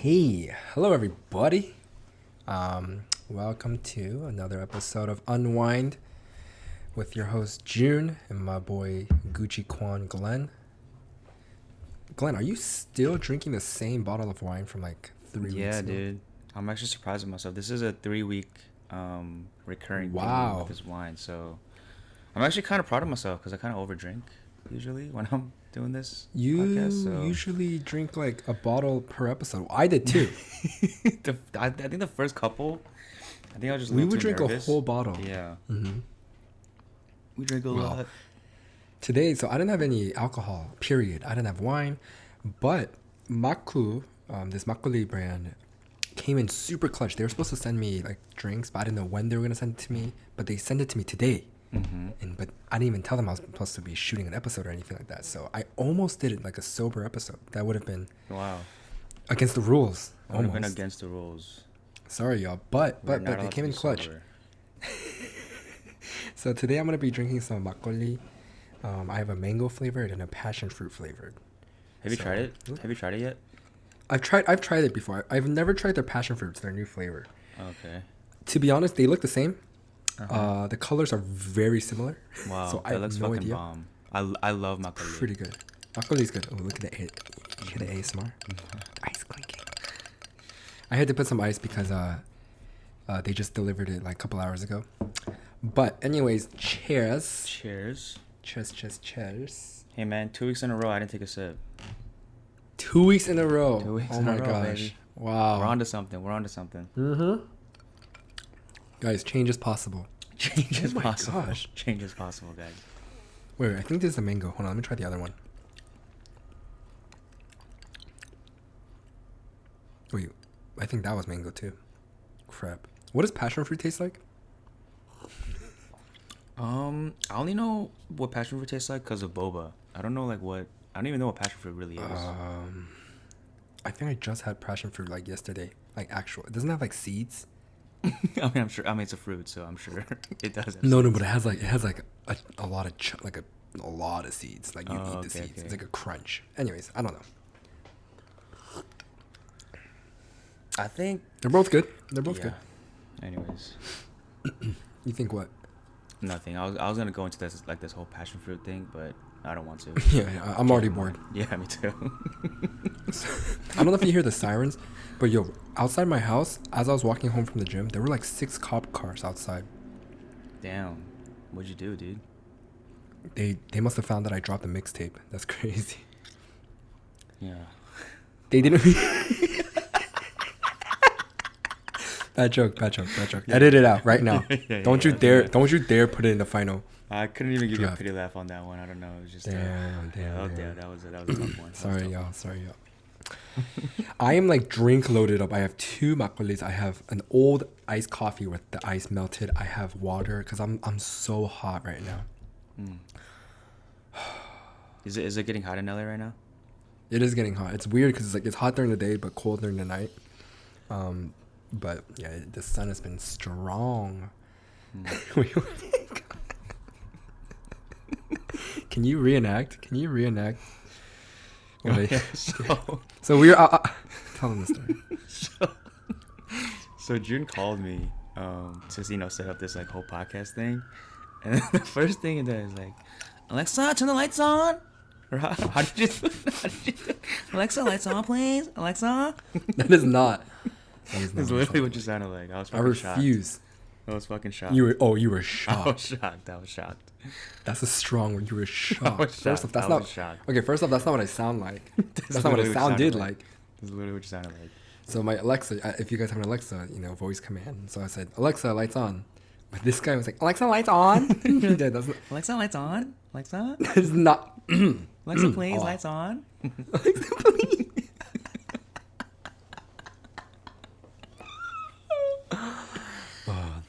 Hey, hello everybody. Welcome to another episode of Unwind with your host June and my boy Gucci Kwan Glenn. Glenn, are you still drinking the same bottle of wine from like 3 weeks ago? Yeah, dude. I'm actually surprised with myself. This is a 3-week recurring thing Wow. with this wine, so I'm actually kind of proud of myself because I kind of overdrink usually when I'm doing this You podcast. So usually drink like a bottle per episode. I did too. I think the first couple, I think I was just a We little would too drink nervous. a whole bottle. Yeah, Mm-hmm. we drink a Well, lot. Today, so I didn't have any alcohol, period. I didn't have wine, but Maku, this makgeolli brand, came in super clutch. They were supposed to send me like drinks, but I didn't know when they were gonna send it to me. But they sent it to me today, but I didn't even tell them I was supposed to be shooting an episode or anything like that. So I almost did it like a sober episode. That would have been Wow, against the rules. I would have been Almost. against the rules. Sorry, y'all, but We're not they allowed came to in be clutch. sober. So today I'm gonna be drinking some makgeolli. I have a mango flavored and a passion fruit flavored. Have you So- tried it? Have you tried it yet? I've tried it before. I've never tried their passion fruits, their new flavor. Okay. To be honest, they look the same. Uh-huh. The colors are very similar. Wow, So I that have looks no fucking idea. bomb. I love makgeolli. Pretty good. Makgeolli's good. Oh, look at the you hear the ASMR? Ice clinking. I had to put some ice because they just delivered it like a couple hours ago. But anyways, cheers. Cheers. Cheers. Hey man, 2 weeks in a row I didn't take a sip. 2 weeks in a row. 2 weeks Oh in a my row, gosh. baby. Wow. We're on to something. Mm-hmm. Guys, change is possible. Change is Oh my possible. gosh. Change is possible, guys. Wait, I think this is a mango. Hold on, let me try the other one. Wait, I think that was mango too. Crap. What does passion fruit taste like? I only know what passion fruit tastes like because of boba. I don't know I don't even know what passion fruit really is. I think I just had passion fruit like yesterday. Like actual. It doesn't have like seeds. I mean, I'm sure. I mean, it's a fruit, so I'm sure it does. Have No, seeds. but it has like a lot of a lot of seeds. Like you eat the Okay, seeds. okay. It's like a crunch. Anyways, I don't know. I think They're both good. They're both yeah. Anyways, good. You think what? nothing. I was gonna go into this whole passion fruit thing, but I don't want to. Yeah, I'm already bored. Yeah, me too. I don't know if you hear the sirens, but yo, outside my house, as I was walking home from the gym, there were like 6 cop cars outside. Damn, what'd you do, dude? They must have found that I dropped a mixtape. That's crazy. Yeah. They didn't. Bad joke. Edit it out right now. Yeah, Don't yeah, you dare! yeah. Don't you dare put it in the final. I couldn't even give you a Draft. pity laugh on that one. I don't know. It was just Damn. that was a tough one. Sorry, y'all. I am like drink loaded up. I have 2 makgeollis. I have an old iced coffee with the ice melted. I have water because I'm so hot right now. Is it getting hot in LA right now? It is getting hot. It's weird because it's hot during the day but cold during the night. But yeah, the sun has been strong. Can you reenact? What I- Yeah, So we're tell them the story. so June called me to set up this like whole podcast thing, and then the first thing it does is like, Alexa, turn the lights on. Or how did you do it? Alexa, lights on, please. Alexa. That is not. That's literally what you sounded like. I was I fucking shocked. refuse. I was fucking shocked. You were I was shocked. shocked. That's a strong word. You were shocked. was First shocked. off, that's I not was shocked. okay. First off, that's not what I sound like. That's not what literally it what you sounded sounded like. That's literally what you sounded like. So my Alexa, if you guys have an Alexa, voice command. So I said, Alexa, lights on. But this guy was like, Alexa, lights on. Yeah, that's not. Alexa, lights on. Alexa. That's not. Alexa, please, Oh. lights on. Alexa, please.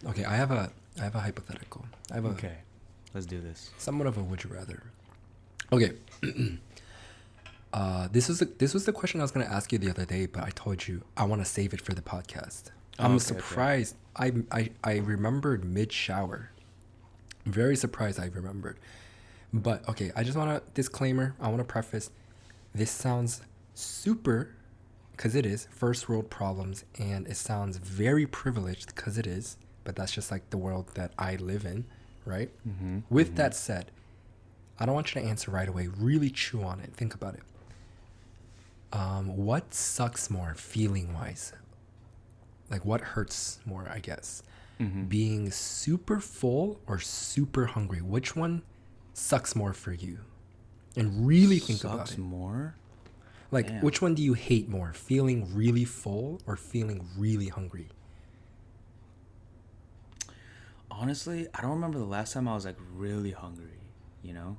Okay, I have a hypothetical. Okay, let's do this. Somewhat of a would you rather. Okay. This was the question I was gonna ask you the other day, but I told you I want to save it for the podcast. I'm okay. surprised. I remembered mid shower. Very surprised I remembered. But okay, I just want to disclaimer. I want to preface. This sounds super because it is first world problems, and it sounds very privileged because it is, but that's just like the world that I live in, right? With that said, I don't want you to answer right away. Really chew on it. Think about it. What sucks more feeling wise? Like what hurts more, I guess? Being super full or super hungry? Which one sucks more for you? And really think about it. Sucks more? Like, Damn. which one do you hate more? Feeling really full or feeling really hungry? Honestly, I don't remember the last time I was like really hungry, you know?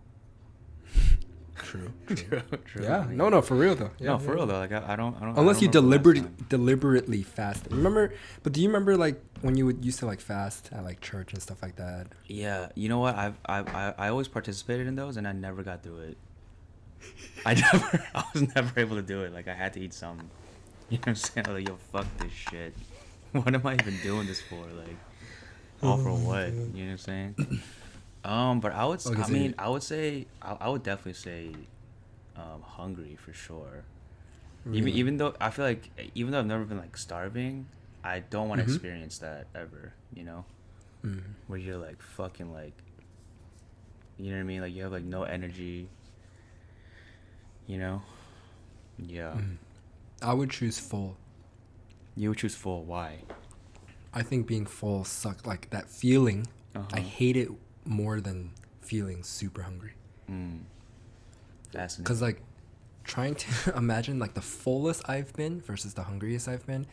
True. True. Yeah. I mean, No, for real though. Yeah, no, for real though. Like I don't. Unless you I don't remember the last time. deliberately fast. Remember? But do you remember like when you would used to like fast at like church and stuff like that? Yeah, you know what? I always participated in those, and I never got through it. I was never able to do it. Like I had to eat some. You know what I'm saying? Like, yo, fuck this shit. What am I even doing this for? Like, all for what? You know what I'm saying? But I would. Okay, I so mean, I would say. I would definitely say, hungry for sure. Really? Even though I feel like even though I've never been like starving, I don't want to experience that ever. You know, where you're like fucking like. You know what I mean? Like you have like no energy. You know. Yeah. I would choose full. You would choose full. Why? I think being full sucked. Like that feeling, I hate it more than feeling super hungry. Fascinating. Because like trying to imagine like the fullest I've been versus the hungriest I've been.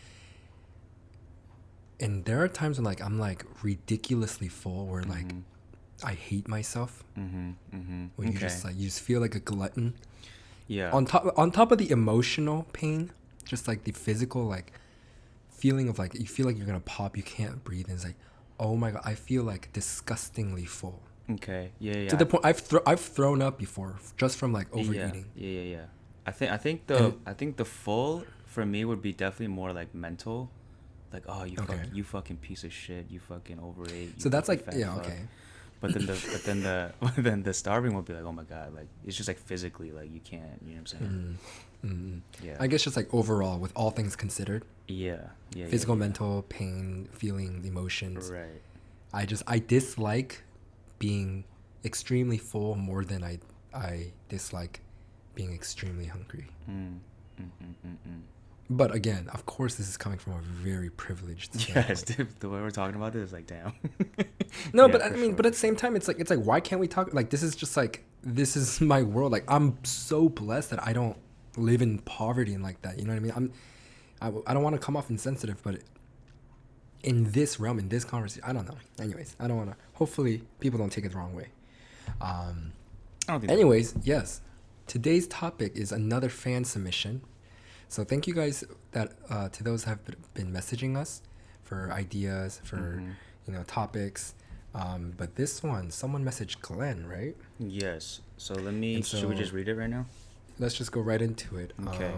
And there are times when like I'm like ridiculously full where like I hate myself. Where you just like you just feel like a glutton. Yeah. On top of the emotional pain, just like the physical like feeling of like you feel like you're gonna pop, you can't breathe, and it's like, oh my god, I feel like disgustingly full. Okay. Yeah. To the point I've thrown up before just from like overeating. Yeah. I think the full for me would be definitely more like mental, like oh you fucking piece of shit, you fucking overate. You So that's like fucking fat fuck. okay. But then the starving would be like, oh my god, like it's just like physically like you can't, you know what I'm saying? Yeah. I guess just like overall with all things considered. Yeah. Physical, mental, pain, feeling, emotions. Right. I dislike being extremely full more than I dislike being extremely hungry. But again, of course, this is coming from a very privileged standpoint. Yes, dude, the way we're talking about this is like, damn. No, Yeah, but I for mean, sure. but at the same time, it's like why can't we talk? Like this is just like this is my world. Like I'm so blessed that I don't live in poverty and like that. You know what I mean? I don't want to come off insensitive, but in this realm, in this conversation, I don't know. Anyways, I don't want to. Hopefully, people don't take it the wrong way. I don't think Anyways, yes, today's topic is another fan submission. So thank you guys that to those that have been messaging us for ideas for topics. But this one, someone messaged Glenn, right? Yes. So should we just read it right now? Let's just go right into it. Okay.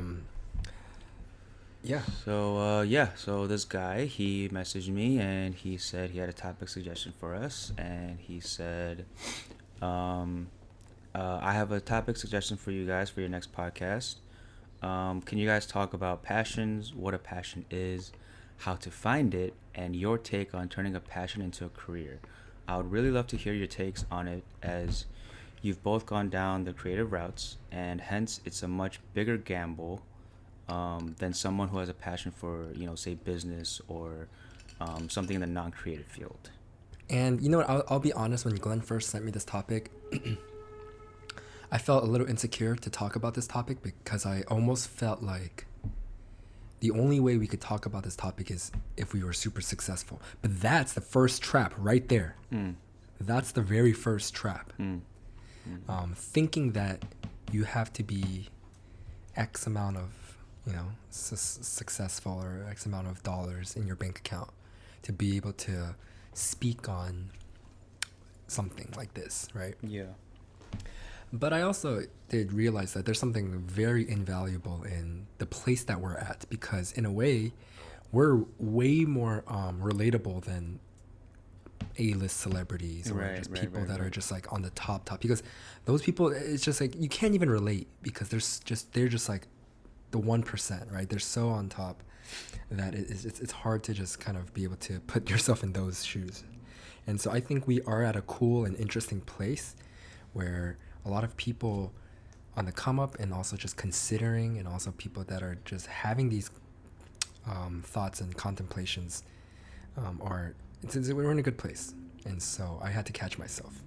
Yeah. So this guy, he messaged me and he said he had a topic suggestion for us, and he said, I have a topic suggestion for you guys for your next podcast. Can you guys talk about passions, what a passion is, how to find it, and your take on turning a passion into a career? I would really love to hear your takes on it, as you've both gone down the creative routes, and hence it's a much bigger gamble than someone who has a passion for, say business or something in the non-creative field. And you know what? I'll be honest. When Glenn first sent me this topic, I felt a little insecure to talk about this topic because I almost felt like the only way we could talk about this topic is if we were super successful. But that's the first trap right there. That's the very first trap. Thinking that you have to be X amount of, successful or X amount of dollars in your bank account to be able to speak on something like this, right? Yeah. But I also did realize that there's something very invaluable in the place that we're at, because in a way, we're way more relatable than A-list celebrities or just people that are just like on the top. Because those people, it's just like you can't even relate because they're just like the 1%, right? They're so on top that it's hard to just kind of be able to put yourself in those shoes. And so I think we are at a cool and interesting place where a lot of people on the come up, and also just considering, and also people that are just having these thoughts and contemplations we're in a good place. And so I had to catch myself.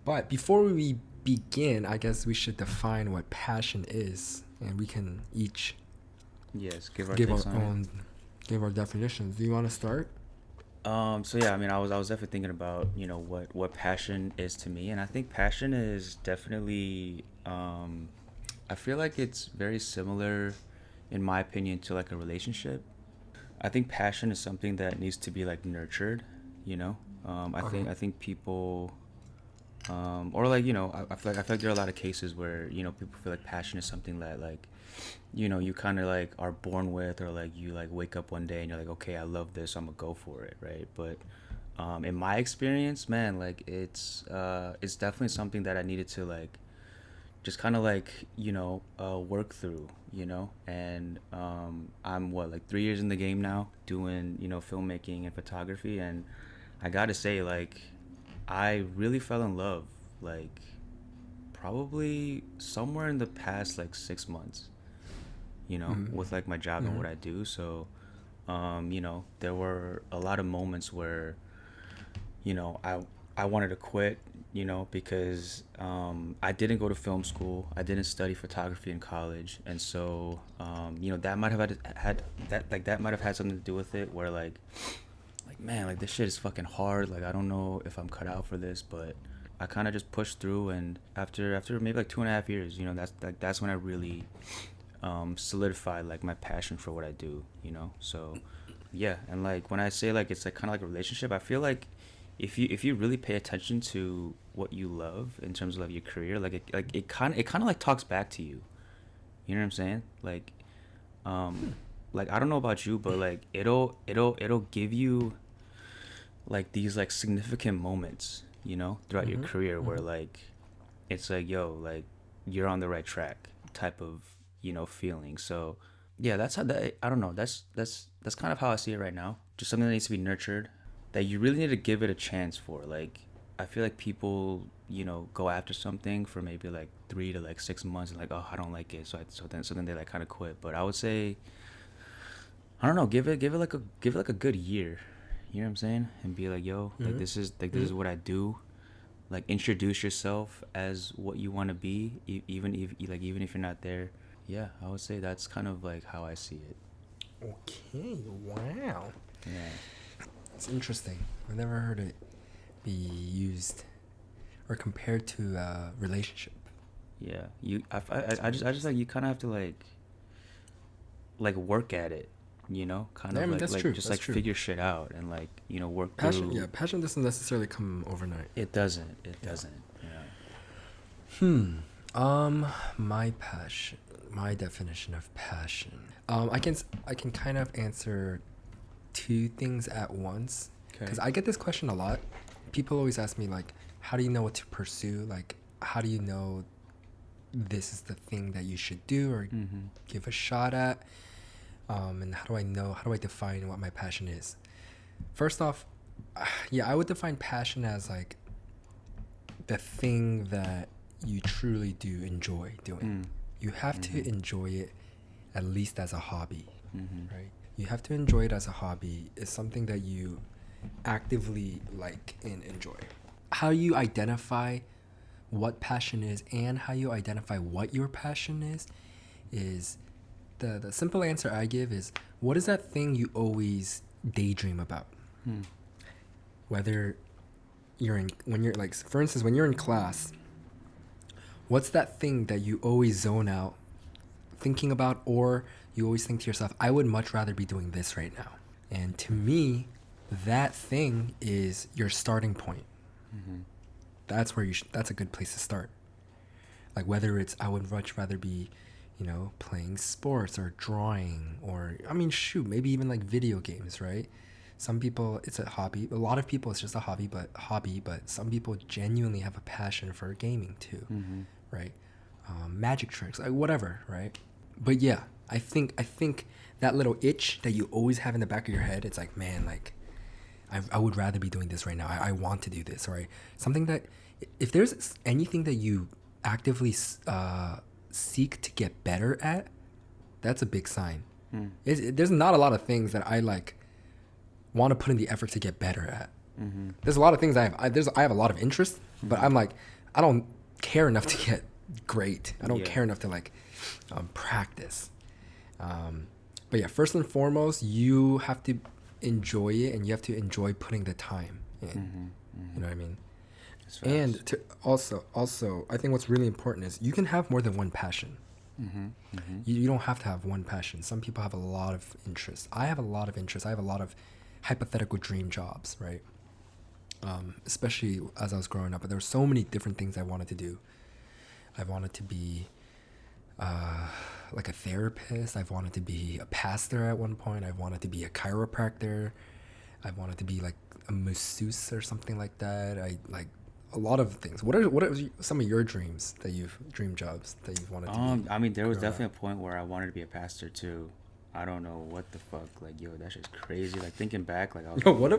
But before we begin, I guess we should define what passion is, and we can each give our definitions. Do you want to start? So yeah, I mean, I was definitely thinking about, what passion is to me, and I think passion is definitely, I feel like it's very similar, in my opinion, to like a relationship. I think passion is something that needs to be like nurtured, I think people, or like, I feel like there are a lot of cases where, people feel like passion is something that like, you kind of like are born with, or like you like wake up one day and you're like, okay, I love this, so I'm gonna go for it, right? But in my experience, man, like it's definitely something that I needed to like just kind of like work through, and I'm like 3 years in the game now, doing filmmaking and photography, and I gotta say, like, I really fell in love, like, probably somewhere in the past like 6 months, with like my job and what I do. So there were a lot of moments where I wanted to quit, because I didn't go to film school. I didn't study photography in college, and so that might have had something to do with it. Where like man, like this shit is fucking hard. Like I don't know if I'm cut out for this, but I kind of just pushed through. And after maybe like 2.5 years, that's when I really solidified like my passion for what I do. So yeah, and like when I say like it's like kind of like a relationship, I feel like if you really pay attention to what you love in terms of like your career, like it kind of like talks back to you. You know what I'm saying? Like like I don't know about you, but like it'll give you like these like significant moments, throughout your career, where like it's like, yo, like you're on the right track type of feeling. So yeah, that's how that, I don't know, that's kind of how I see it right now. Just something that needs to be nurtured, that you really need to give it a chance for. Like I feel like people go after something for maybe like 3 to like 6 months and like, oh, I don't like it, so then they like kind of quit. But I would say, I don't know, give it like a good year, you know what I'm saying, and be like, yo, like this is what I do. Like introduce yourself as what you want to be, even if you're not there. Yeah, I would say that's kind of like how I see it. Okay, wow. Yeah, it's interesting. I've never heard it be used or compared to a relationship. Yeah, I just like, you kind of have to like work at it, kind of that's like true. just that's like true. figure shit out and like work Passion, through. yeah, passion doesn't necessarily come overnight. It doesn't. My passion, my definition of passion. I can kind of answer two things at once, because I get this question a lot. People always ask me like, how do you know what to pursue? Like, how do you know this is the thing that you should do or give a shot at? And how do I define what my passion is? First off, yeah, I would define passion as like the thing that you truly do enjoy doing. You have to enjoy it at least as a hobby, right? You have to enjoy it as a hobby. It's something that you actively like and enjoy. How you identify what passion is and how you identify what your passion is the simple answer I give is, what is that thing you always daydream about? Whether when you're like, for instance, when you're in class, what's that thing that you always zone out thinking about, or you always think to yourself, I would much rather be doing this right now? And to me, that thing is your starting point. That's where that's a good place to start. Like whether it's, I would much rather be, playing sports or drawing, or maybe even like video games, right? Some people it's a hobby. A lot of people it's just a hobby, but some people genuinely have a passion for gaming too, right? Magic tricks, like whatever, right? But yeah, I think that little itch that you always have in the back of your head, it's like, man, like I would rather be doing this right now. I want to do this, right? Something that, if there's anything that you actively seek to get better at, that's a big sign. There's not a lot of things that I like want to put in the effort to get better at. There's a lot of things I have a lot of interest, but I'm like, I don't care enough to get great. I don't care enough to like practice. But yeah, first and foremost, you have to enjoy it, and you have to enjoy putting the time in. You know what I mean? And to also, I think what's really important is you can have more than one passion. You don't have to have one passion. Some people have a lot of interests. I have a lot of interests. I have a lot of hypothetical dream jobs, right? Especially as I was growing up, but there were so many different things I wanted to do. I wanted to be like a therapist. I've wanted to be a pastor at one point. I wanted to be a chiropractor. I wanted to be like a masseuse or something like that. I like a lot of things. What are some of your dream jobs that you've wanted to be? I mean, there was definitely a point where I wanted to be a pastor too. I don't know what the fuck, like, yo, that shit's crazy. Like, thinking back, like, I was Yo, like, what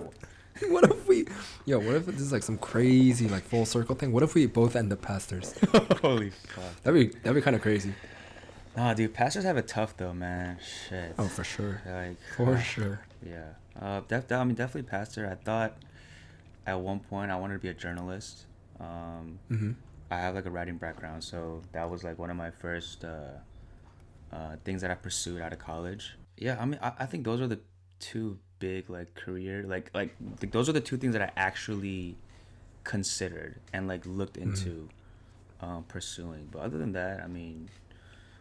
if this is like some crazy like full circle thing? What if we both end up pastors? holy fuck. That'd be kind of crazy. Nah, dude, pastors have it tough though, man. Shit. Oh, for sure. Like, For sure. yeah. I mean, definitely pastor. I thought at one point I wanted to be a journalist. I have like a writing background, so that was like one of my first things that I pursued out of college. Yeah, I mean, I think those are the two big like career like those are the two things that I actually considered and like looked into pursuing. But other than that, I mean,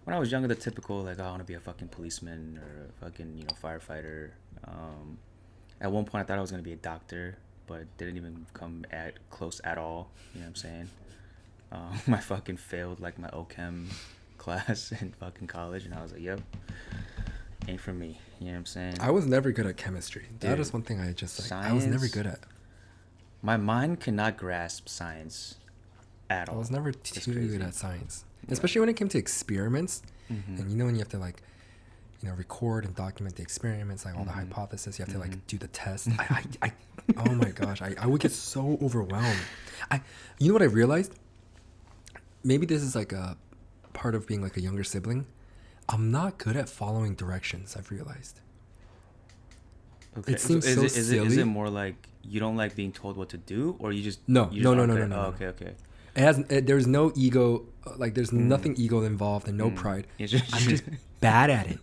when I was younger, the typical like, oh, I want to be a fucking policeman or a fucking, you know, firefighter. At one point I thought I was going to be a doctor, but didn't even come close at all. You know what I'm saying? I fucking failed like my OChem class in fucking college, and I was like, yep, ain't for me. You know what I'm saying? I was never good at chemistry. Dude, that is one thing I just like. science, I was never good at. My mind cannot grasp science at all. I was never too good at science, especially when it came to experiments. And you know, when you have to like, you know, record and document the experiments, like all the hypotheses, you have to like do the test. I oh my gosh, I would get so overwhelmed. You know what I realized? Maybe this is like a part of being like a younger sibling. I'm not good at following directions, I've realized. Okay. It seems is silly. Is it more like you don't like being told what to do, or you just No. Oh, okay. There's no ego, like there's nothing ego involved and no pride. I'm just bad at it.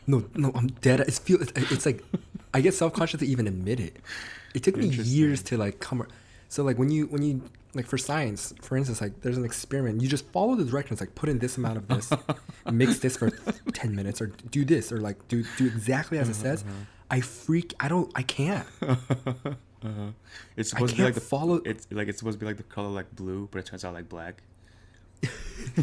No, I'm dead. It's like I get self-conscious to even admit it. It took me years to like come. So like when you like for science, for instance, like there's an experiment, you just follow the directions, like put in this amount of this, mix this for 10 minutes, or do this, or like do exactly as it says. I can't. It's supposed to be like follow. It's supposed to be like the color like blue, but it turns out like black.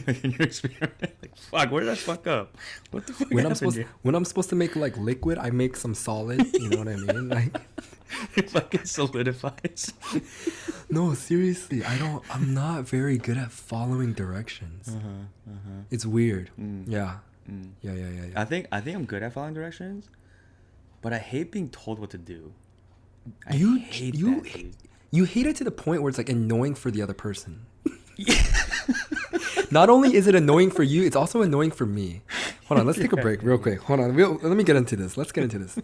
Like in your experiment, like, fuck, where did I fuck up? What the fuck happened when I'm supposed to make like liquid, I make some solid. You know what I mean? Like it fucking solidifies. No, seriously, I'm not very good at following directions. It's weird. Yeah. I think I'm good at following directions, but I hate being told what to do. You hate it to the point where it's like annoying for the other person. Not only is it annoying for you, it's also annoying for me. Hold on, let's take a break real quick. Hold on, let me get into this. Let's get into this.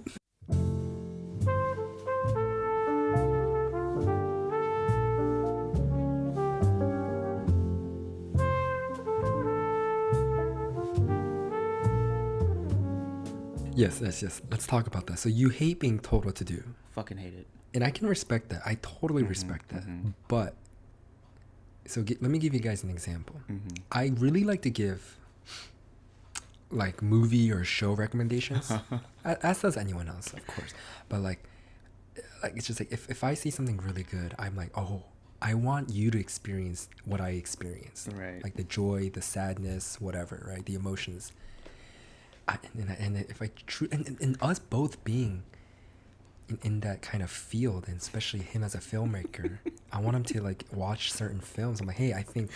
Yes. Let's talk about that. So you hate being told what to do. Fucking hate it. And I can respect that. I totally respect that. But let me give you guys an example. I really like to give like movie or show recommendations, as does anyone else, of course. But like it's just like if I see something really good, I'm like, oh, I want you to experience what I experienced, right? Like the joy, the sadness, whatever, right? The emotions. And if I and us both being in that kind of field, and especially him as a filmmaker, I want him to like watch certain films. I'm like, hey, I think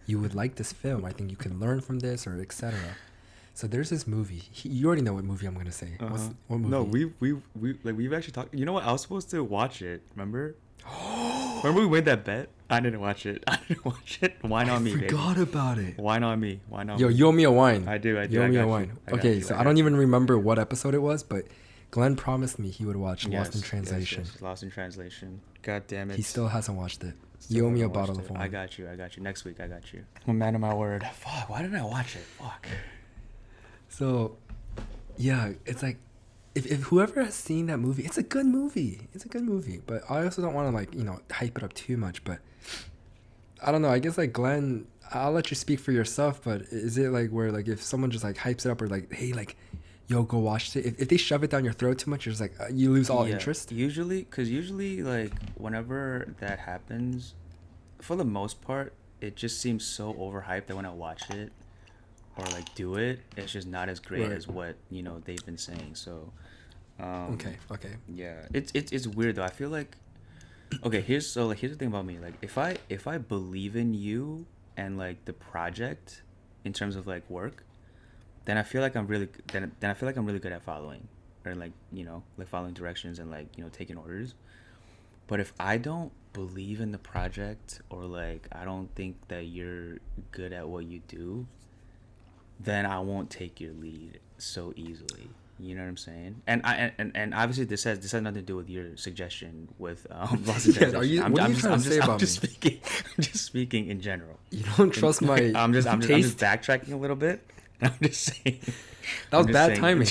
you would like this film. I think you can learn from this, or etc. So there's this movie. You already know what movie I'm gonna say. What movie? No, we've actually talked. You know what? I was supposed to watch it. Remember? Remember we made that bet? I didn't watch it. Wine on me, baby. I forgot about it. Wine on me. Yo, you owe me a wine. I do. You owe me a wine. Okay, so I don't even remember what episode it was, but Glenn promised me he would watch Lost in Translation. Yes, Lost in Translation. God damn it. He still hasn't watched it. You owe me a bottle of wine. I got you. Next week, I got you. I'm a man of my word. Fuck, why didn't I watch it? Fuck. So, yeah, it's like, if whoever has seen that movie, it's a good movie. But I also don't want to, like, hype it up too much. But I don't know. I guess, like, Glenn, I'll let you speak for yourself. But is it, like, where, like, if someone just, like, hypes it up or, like, hey, like, yo, go watch it. If they shove it down your throat too much, you're just like, you lose all interest. Usually, like, whenever that happens, for the most part, it just seems so overhyped that when I watch it or, like, do it, it's just not as great as what, they've been saying. So, Okay. yeah, it's weird, though. I feel like, okay, here's the thing about me. Like, if I believe in you and, like, the project in terms of, like, work, then I feel like I'm really good at following, or like following directions and like taking orders. But if I don't believe in the project, or like I don't think that you're good at what you do, then I won't take your lead so easily. You know what I'm saying? And obviously this has nothing to do with your suggestion with Lost in Translation. I'm just speaking in general. You don't trust my I'm just taste? backtracking a little bit. I'm just saying. That was bad timing.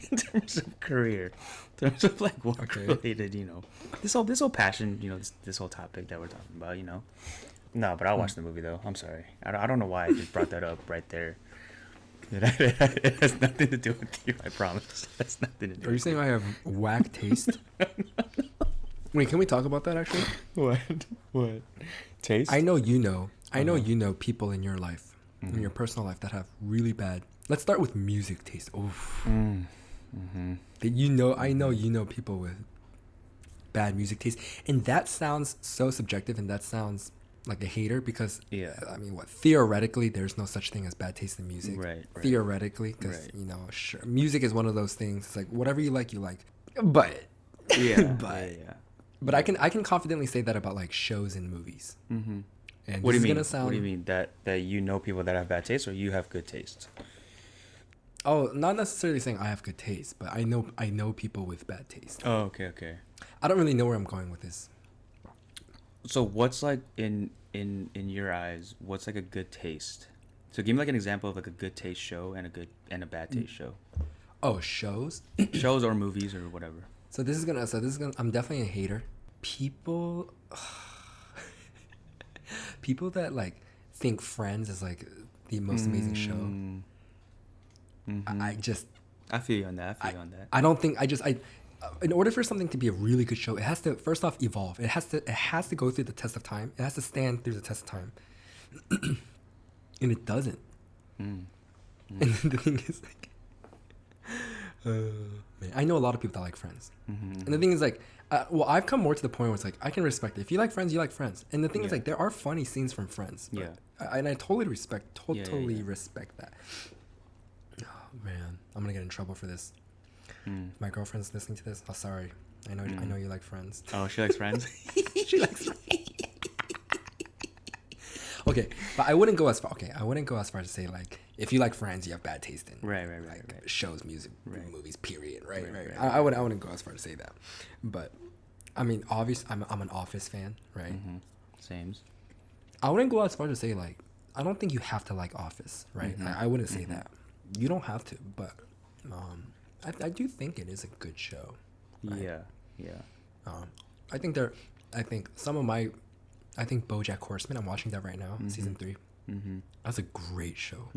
In terms of career, in terms of like work related, this whole passion, this whole topic that we're talking about, No, but I'll watch the movie though. I'm sorry. I don't know why I just brought that up right there. It has nothing to do with you. I promise. It has nothing to do. Are you saying I have whack taste? Wait, can we talk about that actually? What? Taste? I know you know people in your life. In your personal life that have really bad. Let's start with music taste. Oof. I know people with bad music taste, and that sounds so subjective, and that sounds like a hater because I mean, theoretically there's no such thing as bad taste in music. Right. Theoretically, because sure, music is one of those things. It's like whatever you like, but but I can confidently say that about like shows and movies. And what do you mean? What do you mean that people that have bad taste, or you have good taste? Oh, not necessarily saying I have good taste, but I know people with bad taste. Oh, okay. I don't really know where I'm going with this. So what's like in your eyes? What's like a good taste? So give me like an example of like a good taste show and a bad taste show. Oh, shows? Shows or movies or whatever. So this is gonna. I'm definitely a hater. People that like think Friends is like the most amazing show. I feel you on that. I don't think in order for something to be a really good show, it has to first off evolve. It has to go through the test of time. It has to stand through the test of time. And it doesn't. And the thing is like man, I know a lot of people that like Friends. And the thing is like I've come more to the point where it's like I can respect it. If you like Friends, you like Friends. And the thing is like there are funny scenes from Friends. And I totally respect that. Oh man, I'm gonna get in trouble for this. My girlfriend's listening to this. Oh, sorry. I know you like Friends. Oh, she likes Friends. She likes Friends. Okay, but I wouldn't go as far. Okay, I wouldn't go as far as to say like if you like Friends, you have bad taste in right. shows, music, movies. Period. Right. I wouldn't go as far to say that, but I mean, obviously, I'm an Office fan, right? Same. I wouldn't go as far to say like I don't think you have to like Office, right? I wouldn't say that. You don't have to, but I do think it is a good show. Right? Yeah. I think BoJack Horseman. I'm watching that right now, season 3. That's a great show.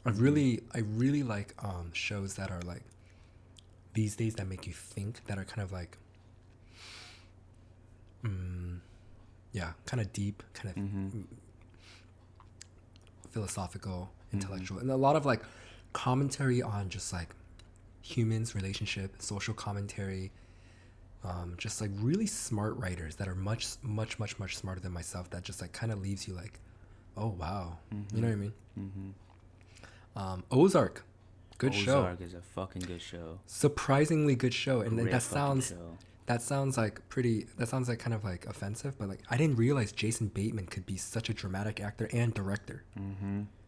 I really like shows that are like these days that make you think, that are kind of like kind of deep, kind of philosophical, intellectual, and a lot of like commentary on just like humans, relationship, social commentary, just like really smart writers that are much smarter than myself. That just like kind of leaves you like, oh wow, you know what I mean? Ozark, good show. Ozark is a fucking good show. Surprisingly good show, and Great that fucking sounds show. that sounds like pretty. That sounds like kind of like offensive, but like I didn't realize Jason Bateman could be such a dramatic actor and director.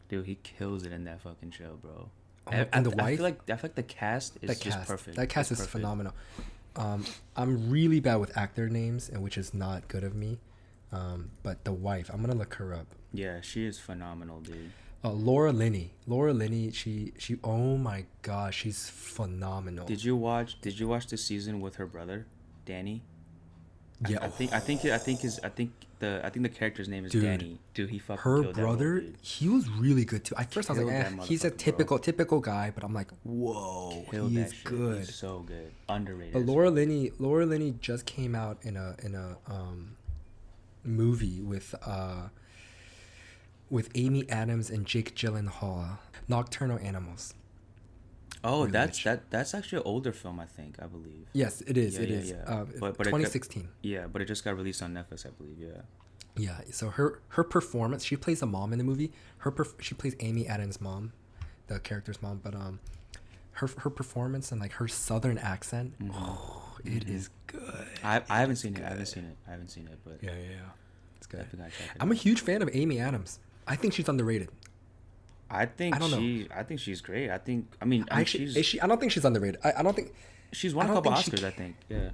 Dude, he kills it in that fucking show, bro. And the wife, I feel like the cast is just perfect. That cast It's is perfect. phenomenal. I'm really bad with actor names, and which is not good of me. But the wife, I'm gonna look her up. Yeah, she is phenomenal, dude. Laura Linney. Laura Linney. She. Oh my gosh, she's phenomenal. Did you watch the season with her brother, Danny? Yeah. I think the character's name is Dude, Danny. Dude, he fucking her killed that brother, role, dude. he was really good too. At first, I was like, Killed that he's a motherfucker, bro. typical guy, but I'm like, whoa, Killed he that is shit. good. He's so good. Underrated. But as Laura fuck. Linney just came out in a movie with Amy Adams and Jake Gyllenhaal, Nocturnal Animals. Oh, Really that's rich. that's actually an older film, I think. I believe. Yes, it is. Yeah, It yeah, is. yeah. But it 2016. Yeah, but it just got released on Netflix, I believe. Yeah. Yeah. So her performance, she plays a mom in the movie. She plays Amy Adams' mom, the character's mom. But her performance and like her southern accent, it is good. I haven't seen it. I haven't seen it, but Yeah. It's good. definitely gotta check it I'm out. a huge fan of Amy Adams. I think she's underrated. I think I don't know. I think she's great. I mean, Actually, she's is she? I don't think she's underrated. I don't think. she's won I a don't couple think she Oscars, I think. Yeah.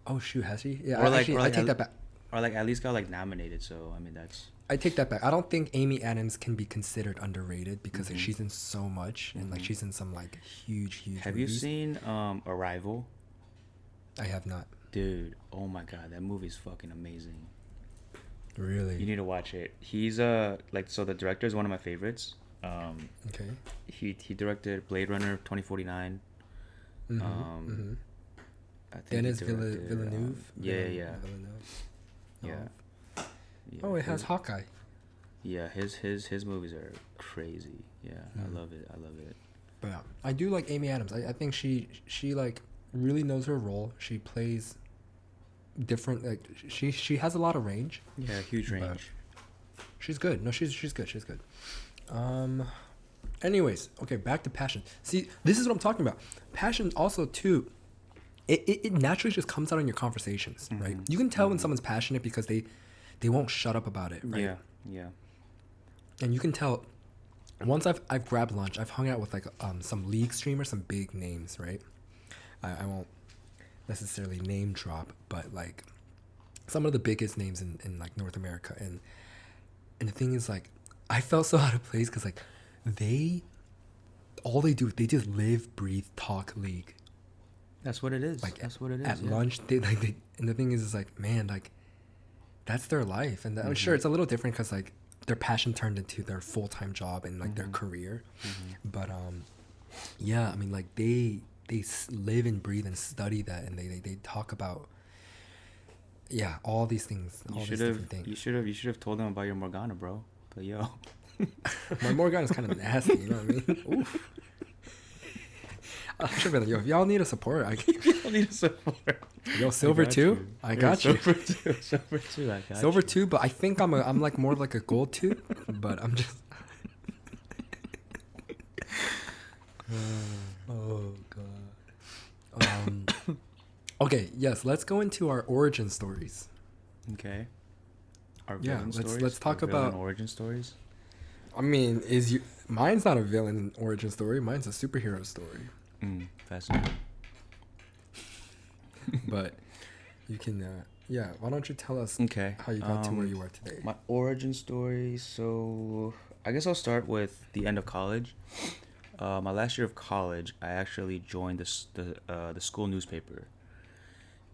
Oh shoot, has she? Yeah. Or like- Actually, or I like take at- that back. Or like at least got like nominated. So I mean, that's I take that back. I don't think Amy Adams can be considered underrated because like, she's in so much and like she's in some like huge Have you movies. seen Arrival? I have not. Dude, oh my god, that movie's fucking amazing. Really? You need to watch it. He's like, so the director is one of my favorites. Okay. He directed Blade Runner 2049. Mm-hmm. I think Dennis he directed, Villeneuve. Yeah. Yeah. Yeah, Oh, it has his- Hawkeye. Yeah, his movies are crazy. Yeah, I love it. But yeah, I do like Amy Adams. I think she like really knows her role. She plays different. Like she has a lot of range. Yeah, huge range. She's good. No, she's good. She's good. Anyways, okay, back to passion. See, this is what I'm talking about. Passion also too. It naturally just comes out in your conversations, right? You can tell when someone's passionate because they won't shut up about it, right? Yeah. And you can tell once I've grabbed lunch, I've hung out with like some league streamers, some big names, right? I won't necessarily name drop, but like some of the biggest names in like North America, and the thing is like I felt so out of place because like they just live, breathe, talk league. That's what it is. Like That's what it is. at yeah. lunch and the thing is like, man, like that's their life, and I'm sure it's a little different because like their passion turned into their full-time job and like their career, but yeah, I mean like they live and breathe and study that, and they talk about all these things, all these different things. You should have told them about your Morgana, bro. But yo, My Morgan is kind of nasty, you know what I mean? Oof. I should be like, yo, if y'all need a support, you need support. yo, silver too. I got you. Silver too. Silver too. I got Silver you. too, but I think I'm like more like a gold too, but I'm just. Oh god. Okay, yes, let's go into our origin stories. Okay. Our Yeah, villain let's stories? talk Our villain about- origin stories. I mean, mine's not a villain origin story. Mine's a superhero story. Fascinating. But you can, why don't you tell us Okay. how you got to where you are today? My origin story. So I guess I'll start with the end of college. My last year of college, I actually joined the school newspaper,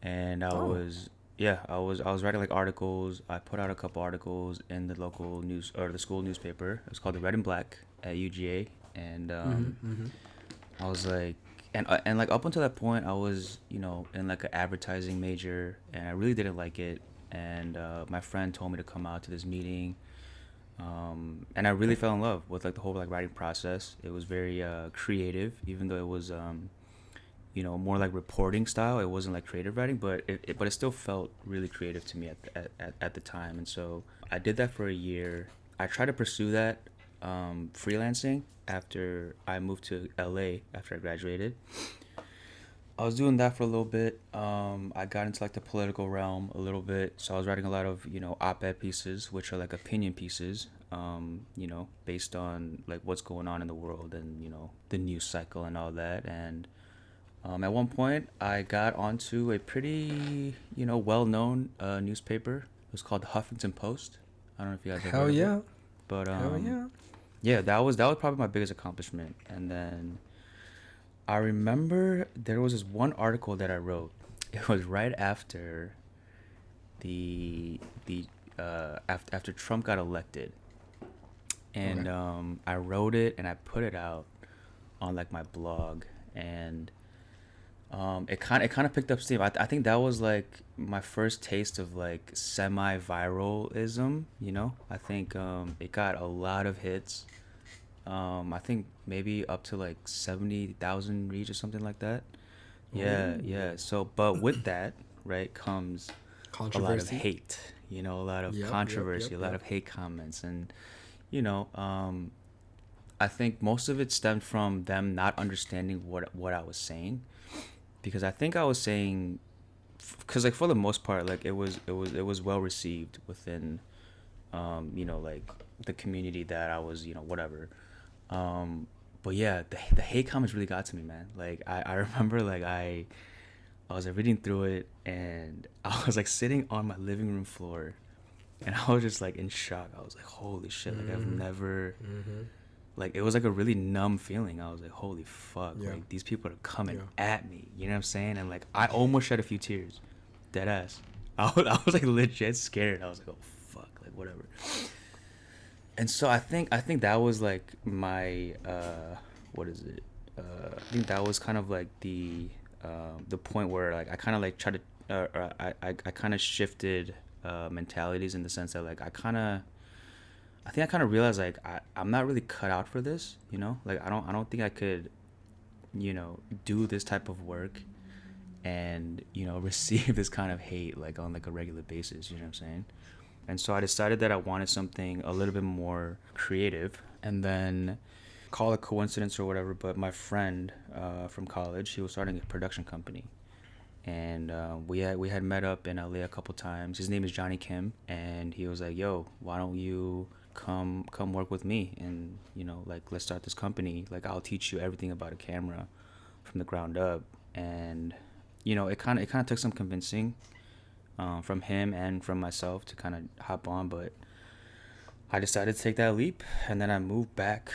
and I was writing like articles. I put out a couple articles in the local news or the school newspaper. It was called the Red and Black at UGA, and I was like, and like up until that point, I was in like an advertising major, and I really didn't like it. And my friend told me to come out to this meeting, and I really fell in love with like the whole like writing process. It was very creative, even though it was more like reporting style. It wasn't like creative writing, but it still felt really creative to me at the time. And so I did that for a year. I tried to pursue that freelancing after I moved to LA after I graduated. I was doing that for a little bit. I got into like the political realm a little bit, so I was writing a lot of op-ed pieces, which are like opinion pieces, based on like what's going on in the world and the news cycle and all that. And at one point, I got onto a pretty well-known newspaper. It was called the Huffington Post. I don't know if you guys have Hell heard of it, yeah. but Hell yeah. yeah, that was probably my biggest accomplishment. And then I remember there was this one article that I wrote. It was right after the after Trump got elected, and Okay. I wrote it and I put it out on like my blog, and it kind of picked up steam. I think that was like my first taste of like semi-viralism. I think it got a lot of hits. I think maybe up to like 70,000 reads or something like that. Yeah, Ooh. yeah. So, but with that, right, comes a lot of Controversy. hate. A lot of Yep, yep, yep, controversy, a lot yep. of hate comments, and you know, um, I think most of it stemmed from them not understanding what I was saying, because I think I was saying, because like for the most part, like it was well received within, like the community that I was, whatever. Um, but yeah, the hate comments really got to me, man. Like I remember like I was like reading through it, and I was like sitting on my living room floor, and I was just like in shock. I was like, holy shit! Like I've Mm-hmm. never, Mm-hmm. like it was like a really numb feeling. I was like, holy fuck! Yeah. Like these people are coming Yeah. at me. You know what I'm saying? And like I almost shed a few tears, dead ass. I was like legit scared. I was like, oh fuck! Like whatever. And so I think that was like my what is it? I think that was kind of like the point where like I kind of like tried to or I kind of shifted mentalities in the sense that like I think I kind of realized like I'm not really cut out for this, like I don't think I could do this type of work and receive this kind of hate like on like a regular basis, you know what I'm saying? And so I decided that I wanted something a little bit more creative. And then, call it coincidence or whatever, but my friend from college, he was starting a production company. And we had met up in LA a couple times. His name is Johnny Kim, and he was like, "Yo, why don't you come work with me? And like let's start this company. Like I'll teach you everything about a camera from the ground up." And it kind of took some convincing from him and from myself to kind of hop on, but I decided to take that leap, and then I moved back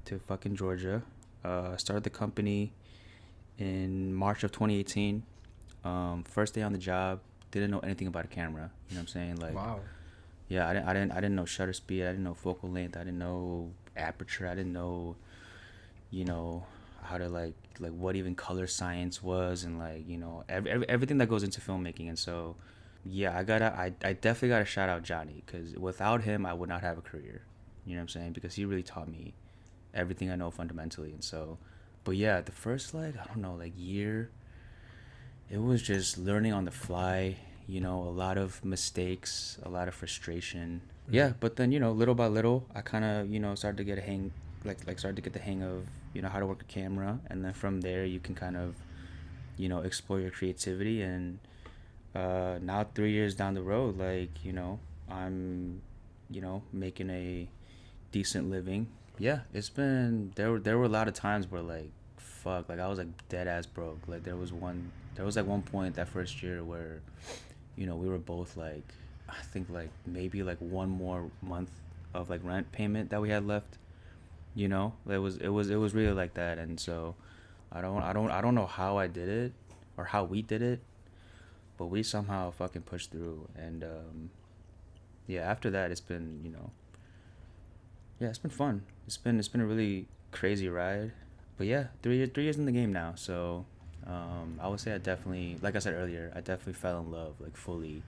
to fucking Georgia. Started the company in March of 2018. First day on the job, didn't know anything about a camera. You know what I'm saying? Like, Wow. yeah, I didn't know shutter speed. I didn't know focal length. I didn't know aperture. I didn't know, you know, how to like what even color science was, and like everything that goes into filmmaking. And so yeah, I definitely gotta shout out Johnny, because without him I would not have a career. You know what I'm saying? Because he really taught me everything I know fundamentally. And so, but yeah, the first like I don't know like year, it was just learning on the fly. A lot of mistakes, a lot of frustration. Mm-hmm. Yeah, but then little by little, I kind of started to get a hang, like started to get the hang of how to work a camera, and then from there you can kind of explore your creativity. And now 3 years down the road, like I'm making a decent living. Yeah, it's been there were a lot of times where like fuck, like I was like dead ass broke. Like there was like one point that first year where we were both like, I think like maybe like one more month of like rent payment that we had left. It was really like that. And so I don't know how I did it or how we did it, but we somehow fucking pushed through. And yeah, after that it's been yeah, it's been fun. It's been a really crazy ride. But yeah, 3 years in the game now. So I would say I definitely, like I said earlier, I definitely fell in love like fully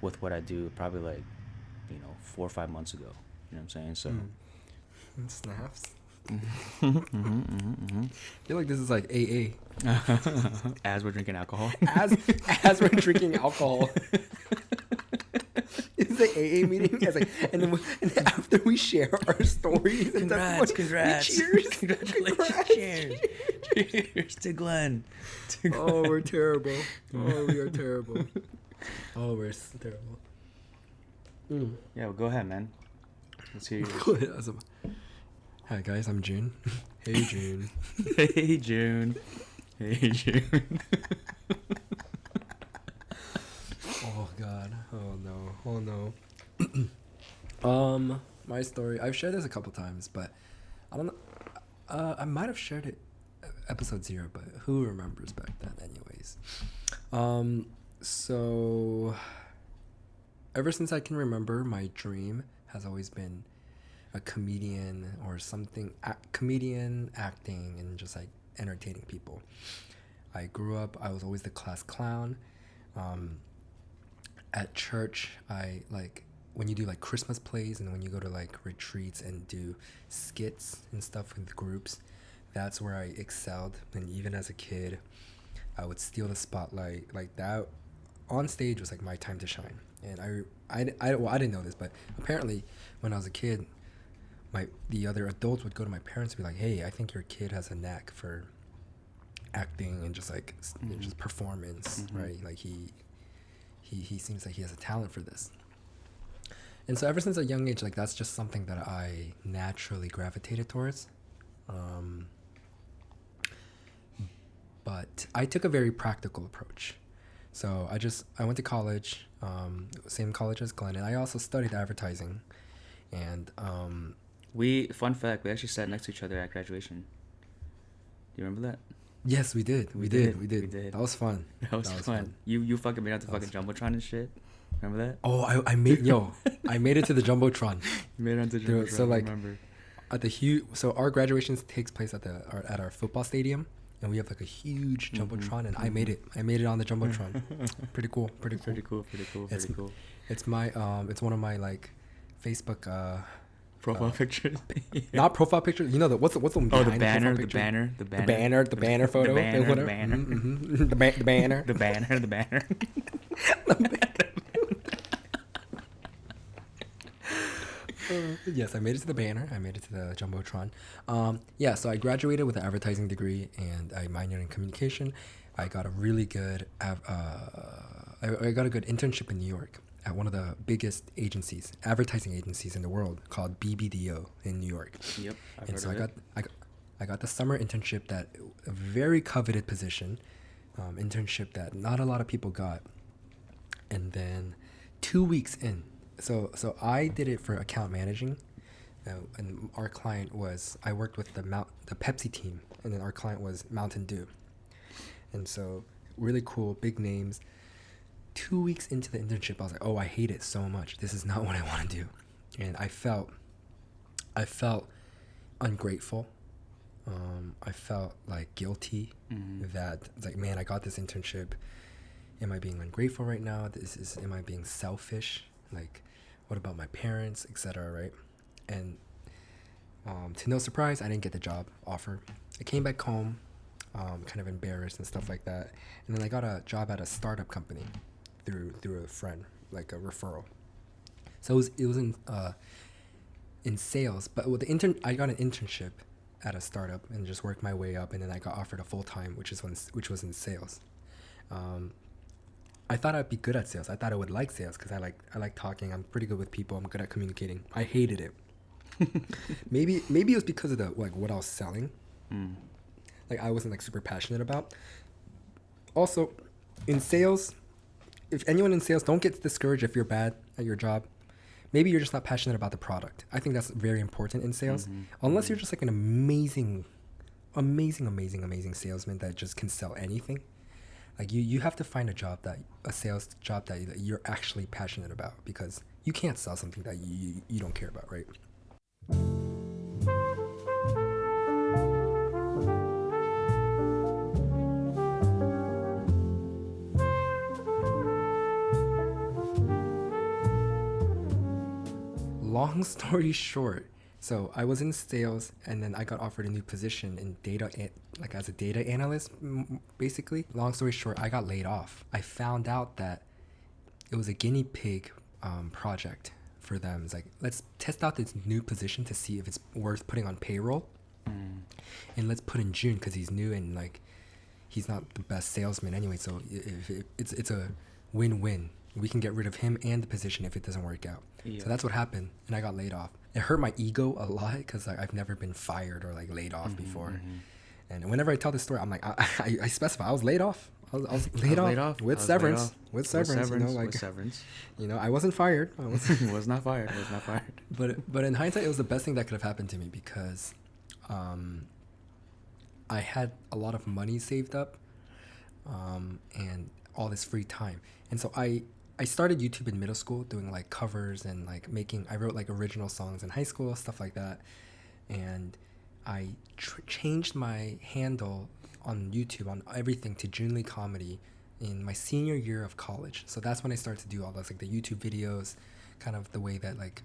with what I do probably like 4 or 5 months ago. You know what I'm saying? So Mm. Snaps. I feel like this is like AA. As we're drinking alcohol. As we're drinking alcohol. It's the AA meeting. It's like, and then after we share our stories and Congrats, we congrats. cheers. Congratulations. Congrats. Cheers. Cheers to Glenn. Oh, we're terrible. Oh, we are terrible. Oh, we're terrible. Yeah, well, go ahead, man. Let's hear yours. Go ahead, awesome. Hi guys, I'm June. Hey June. Hey, June. Hey, June. Oh god. Oh no. My story. I've shared this a couple times, but I don't know. I might have shared it episode 0, but who remembers back then, anyways. So ever since I can remember, my dream has always been a comedian or something. Comedian, acting, and just like entertaining people. I grew up. I was always the class clown. At church, I like when you do like Christmas plays and when you go to like retreats and do skits and stuff with groups, that's where I excelled. And even as a kid, I would steal the spotlight. Like that on stage was like my time to shine. And I didn't know this, but apparently when I was a kid, the other adults would go to my parents and be like, "Hey, I think your kid has a knack for acting and just like just performance, right? Like he seems like he has a talent for this." And so ever since a young age, like that's just something that I naturally gravitated towards. But I took a very practical approach. So I went to college, same college as Glenn, and I also studied advertising. And Fun fact, we actually sat next to each other at graduation. Do you remember that? yes, we did. We did. That was fun. That was fun. You fucking made out the fucking Jumbotron and shit. Remember that? Oh, I made it to the Jumbotron. You made it onto the Jumbotron. So like, I remember. So our graduation takes place at our football stadium, and we have like a huge Jumbotron, and I made it on the Jumbotron. Pretty cool. It's my it's one of my like Facebook Profile pictures. not profile picture. You know what's the the banner, the banner the banner photo, the banner, whatever. The banner, the banner, the banner. Yes, I made it to the banner. I made it to the Jumbotron. Yeah, so I graduated with an advertising degree and I minored in communication. I got a really good I got a good internship in New York at one of the biggest advertising agencies in the world called BBDO in New York. Yep. And so I got the summer internship, that a very coveted position, internship that not a lot of people got. And then 2 weeks in, so I did it for account managing, and our client was, I worked with the Pepsi team, and then our client was Mountain Dew. And so really cool, big names. 2 weeks into the internship, I was like, oh, I hate it so much. This is not what I want to do. And I felt ungrateful. I felt like guilty that it's like, man, I got this internship. Am I being ungrateful right now? Am I being selfish? Like, what about my parents, etc., right? And to no surprise, I didn't get the job offer. I came back home, kind of embarrassed and stuff like that. And then I got a job at a startup company through a friend, like a referral. So it was in sales, but with I got an internship at a startup and just worked my way up, and then I got offered a full time, which was in sales. I thought I'd be good at sales. I thought I would like sales because I like talking. I'm pretty good with people. I'm good at communicating. I hated it. Maybe it was because of what I was selling. Like I wasn't like super passionate about. Also, in sales, if anyone in sales, don't get discouraged if you're bad at your job. Maybe you're just not passionate about the product. I think that's very important in sales. Unless you're just like an amazing salesman that just can sell anything. Like you have to find a sales job that you're actually passionate about, because you can't sell something that you don't care about, right? Long story short, So I was in sales, and then I got offered a new position in like as a data analyst, basically. Long story short, I got laid off. I found out that it was a guinea pig project for them. It's like, let's test out this new position to see if it's worth putting on payroll. And let's put in June because he's new and like he's not the best salesman anyway. So it's a win-win. We can get rid of him and the position if it doesn't work out. Yeah. So that's what happened, and I got laid off. It hurt my ego a lot because like, I've never been fired or like laid off before. And whenever I tell this story, I'm like, I specify I was laid off. I was laid off with severance. With severance, you know, like, with severance. You know, I wasn't fired. I was not fired. Was not fired. But in hindsight, it was the best thing that could have happened to me because I had a lot of money saved up and all this free time. And so I started YouTube in middle school doing like covers and like I wrote like original songs in high school, stuff like that. And I changed my handle on YouTube on everything to JoonLeeComedy in my senior year of college. So that's when I started to do all those like the YouTube videos, kind of the way that like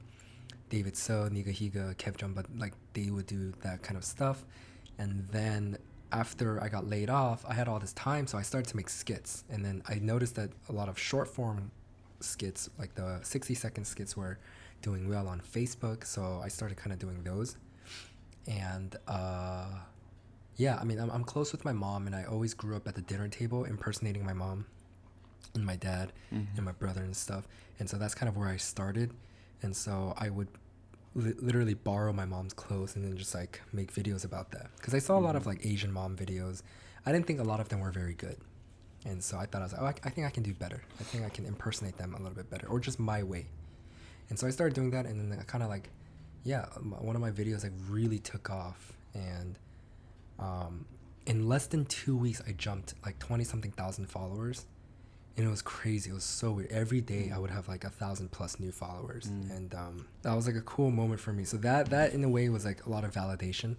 David So, Niga Higa, Kev Jumba, like they would do that kind of stuff. And then after I got laid off, I had all this time, so I started to make skits. And then I noticed that a lot of short form skits, like the 60-second skits, were doing well on Facebook. So I started kind of doing those. And yeah, I mean, I'm close with my mom, and I always grew up at the dinner table impersonating my mom and my dad and my brother and stuff. And so that's kind of where I started. And so I would literally borrow my mom's clothes and then just like make videos about that, because I saw a lot of like Asian mom videos. I didn't think a lot of them were very good, and so I thought, I was like, oh, I think I can do better. I think I can impersonate them a little bit better, or just my way. And so I started doing that, and then I kind of like, yeah, one of my videos like really took off, and in less than 2 weeks I jumped like 20-something thousand followers. And it was crazy. It was so weird. Every day I would have like 1,000+ new followers. And that was like a cool moment for me. So that in a way was like a lot of validation.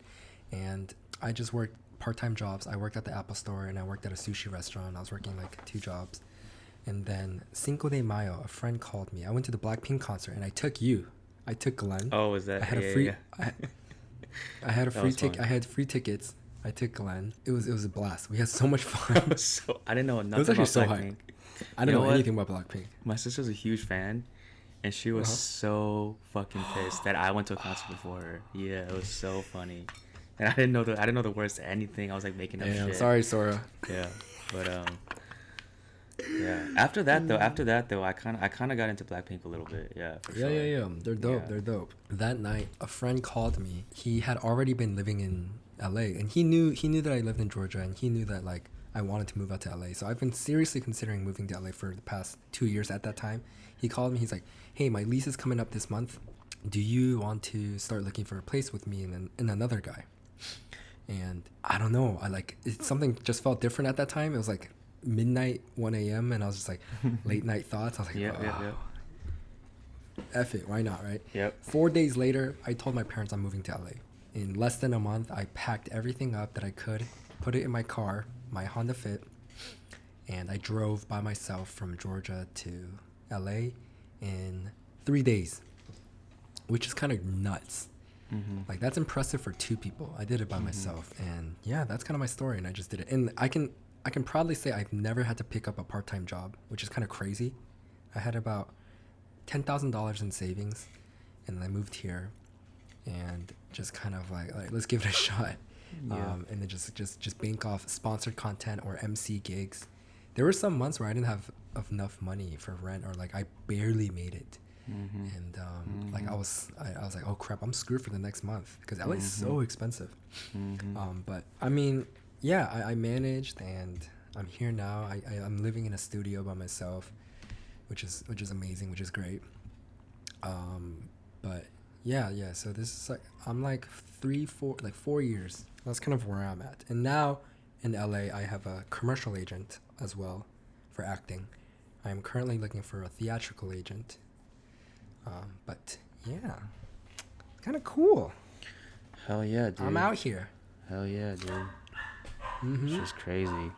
And I just worked part-time jobs. I worked at the Apple Store and I worked at a sushi restaurant. I was working like 2 jobs. And then Cinco de Mayo, a friend called me. I went to the Blackpink concert and I took you. I took Glenn. Oh, was that? I had a free. Yeah. I had a free ticket. I had free tickets. I took Glenn. It was a blast. We had so much fun. So I didn't know nothing. It was actually about so Blackpink. I didn't know anything about Blackpink. My sister's a huge fan, and she was so fucking pissed that I went to a concert before her. Yeah, it was so funny, and I didn't know the words to anything. I was like making up shit. I'm sorry, Sora. Yeah, but yeah. After that though, I kind of got into Blackpink a little bit. Yeah. For sure. Yeah. They're dope. Yeah. They're dope. That night, a friend called me. He had already been living in LA, and he knew that I lived in Georgia, and he knew that like I wanted to move out to LA. So I've been seriously considering moving to LA for the past 2 years at that time. He called me. He's like, hey, my lease is coming up this month. Do you want to start looking for a place with me and another guy? And I don't know. Something just felt different at that time. It was like midnight, 1 a.m. And I was just like late night thoughts. I was like, yeah. F it. Why not, right? Yep. 4 days later, I told my parents I'm moving to LA. In less than a month, I packed everything up that I could, put it in my car, my Honda Fit, and I drove by myself from Georgia to LA in 3 days, which is kind of nuts. Like that's impressive for 2 people. I did it by myself, and yeah, that's kind of my story, and I just did it. And I can proudly say I've never had to pick up a part-time job, which is kind of crazy. I had about $10,000 in savings, and I moved here, and just kind of like let's give it a shot. Yeah. And then just bank off sponsored content or MC gigs. There were some months where I didn't have enough money for rent, or like I barely made it. And like I was like, oh crap, I'm screwed for the next month because LA is so expensive. But I mean, yeah, I managed, and I'm here now. I'm living in a studio by myself, which is amazing, which is great. But yeah. So this is like I'm like 4 years. That's kind of where I'm at. And now in LA, I have a commercial agent as well for acting. I am currently looking for a theatrical agent. But yeah, kind of cool. Hell yeah, dude. I'm out here. Hell yeah, dude. It's just crazy.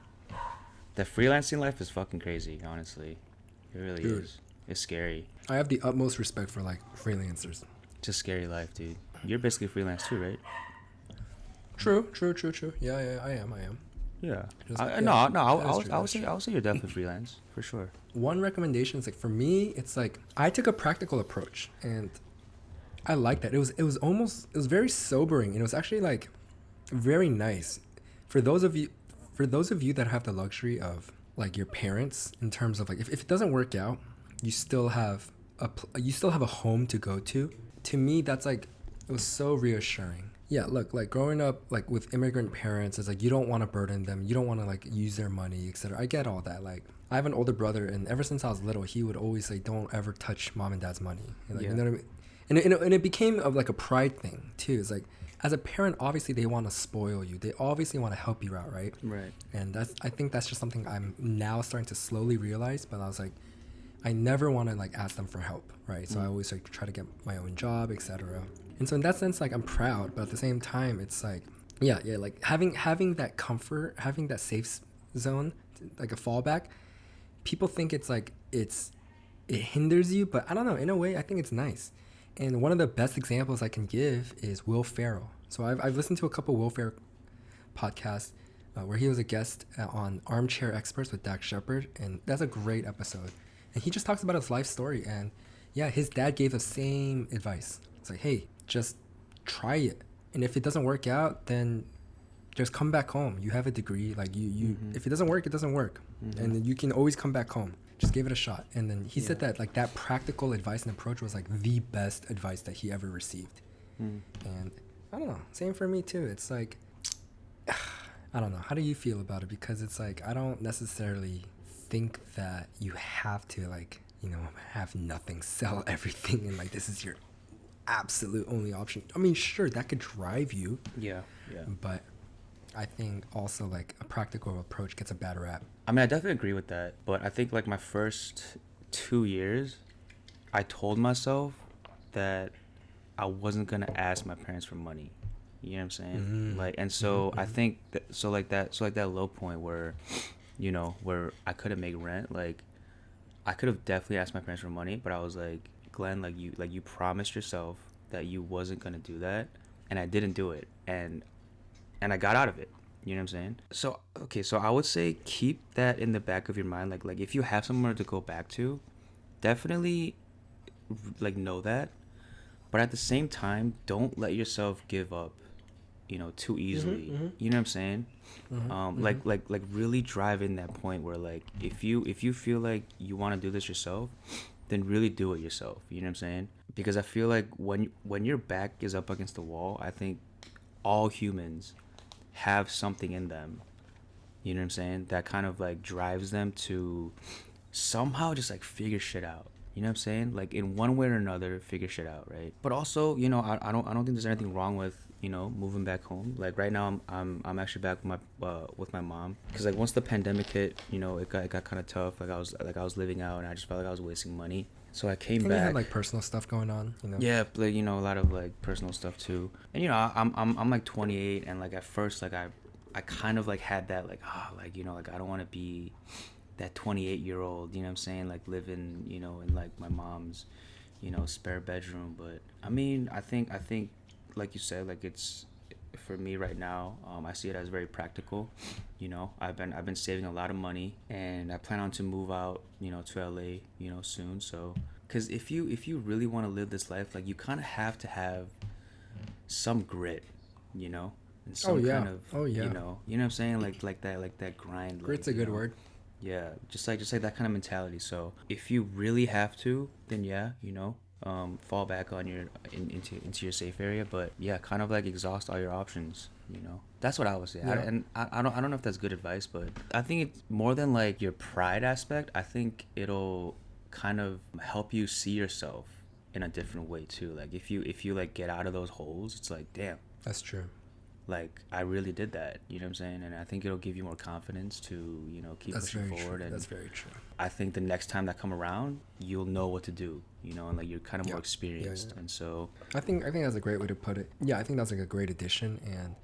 The freelancing life is fucking crazy, honestly. It really is. It's scary. I have the utmost respect for like freelancers. It's a scary life, dude. you're basically freelance too, right? True. Yeah, I am. Yeah. Just, No, yeah, I that would is true. I would say you're definitely freelance for sure. One recommendation is like for me, it's like I took a practical approach, and I like that. It was very sobering, and it was actually like very nice for those of you that have the luxury of like your parents in terms of like if it doesn't work out, you still have a home to go to. To me, that's like it was so reassuring. Yeah, look, like growing up like with immigrant parents, it's like you don't want to burden them, you don't want to like use their money, etc. I get all that. Like I have an older brother, and ever since I was little, he would always say, "Don't ever touch mom and dad's money." Like, Yeah. you know what I mean? And it became of like a pride thing too. It's like as a parent, obviously they want to spoil you. They obviously want to help you out, right? Right. And I think that's just something I'm now starting to slowly realize. But I was like, I never want to like ask them for help, right? So I always like try to get my own job, etc. And so in that sense, like I'm proud, but at the same time, it's like, yeah, like having that comfort, having that safe zone, like a fallback. People think it's like it hinders you, but I don't know. In a way, I think it's nice. And one of the best examples I can give is Will Ferrell. So I've listened to a couple Will Ferrell podcasts where he was a guest on Armchair Experts with Dak Shepard, and that's a great episode. And he just talks about his life story, and yeah, his dad gave the same advice. It's like, hey, just try it, and if it doesn't work out, then just come back home. You have a degree. Like you if it doesn't work, it doesn't work, and then you can always come back home. Just give it a shot. And then he said that like that practical advice and approach was like the best advice that he ever received. And I don't know, same for me too. It's like I don't know, how do you feel about it? Because it's like I don't necessarily think that you have to like, you know, have nothing, sell everything, and like this is your absolute only option. I mean, sure, that could drive you. Yeah. But I think also like a practical approach gets a bad rap. I mean, I definitely agree with that, but I think like my first 2 years, I told myself that I wasn't gonna ask my parents for money. You know what I'm saying? Like, and so I think that low point where, you know, where I couldn't make rent, like, I could have definitely asked my parents for money, but I was like, Glenn, like you promised yourself that you wasn't gonna do that, and I didn't do it, and I got out of it. You know what I'm saying? So okay, so I would say keep that in the back of your mind. Like if you have somewhere to go back to, definitely like know that. But at the same time, don't let yourself give up, you know, too easily. You know what I'm saying? Like really drive in that point where like if you feel like you want to do this yourself, then really do it yourself. You know what I'm saying? Because I feel like when your back is up against the wall, I think all humans have something in them, you know what I'm saying, that kind of like drives them to somehow just like figure shit out. You know what I'm saying? Like in one way or another, figure shit out, right? But also, you know, I don't think there's anything wrong with, you know, moving back home. Like right now, I'm actually back with my mom, because like once the pandemic hit, you know, it got kind of tough. Like I was living out, and I just felt like I was wasting money. So I came back. You had like personal stuff going on, you know. Yeah, like, you know, a lot of like personal stuff too. And you know, I'm like 28, and like at first like I kind of like had that like like, you know, like I don't want to be that 28-year-old, you know what I'm saying, like living, you know, in like my mom's, you know, spare bedroom. But I mean, I think like you said, like it's for me right now, I see it as very practical. You know, I've been saving a lot of money, and I plan on to move out, you know, to LA, you know, soon. So because if you really want to live this life, like you kind of have to have some grit, you know, and some kind of you know what I'm saying, like that grind. Grit's like, a good word. Yeah, just like that kind of mentality. So if you really have to, then yeah, you know, fall back on your into your safe area. But yeah, kind of like exhaust all your options. You know, that's what I would say. Yeah. I don't know if that's good advice, but I think it's more than like your pride aspect. I think it'll kind of help you see yourself in a different way too. Like if you like get out of those holes, it's like, damn, That's true. like I really did that. You know what I'm saying? And I think it'll give you more confidence to, you know, keep That's pushing very forward. true. And That's very true. I think the next time that come around, you'll know what to do, you know, and like you're kind of more experienced. Yeah. And so I think that's a great way to put it. Yeah, I think that's like a great addition, and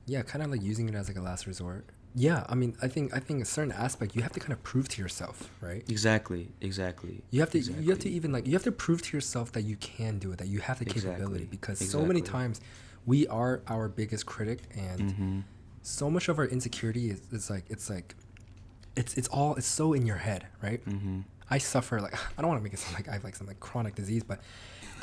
yeah, kind of like using it as like a last resort. yeah, I mean, I think a certain aspect you have to kind of prove to yourself, right? Exactly. You have to even like you have to prove to yourself that you can do it, that you have the capability, Exactly. because so many Exactly. times we are our biggest critic, and Mm-hmm. so much of our insecurity is like it's so in your head, right? Mm-hmm. I suffer like I don't want to make it sound like I have like some like chronic disease, but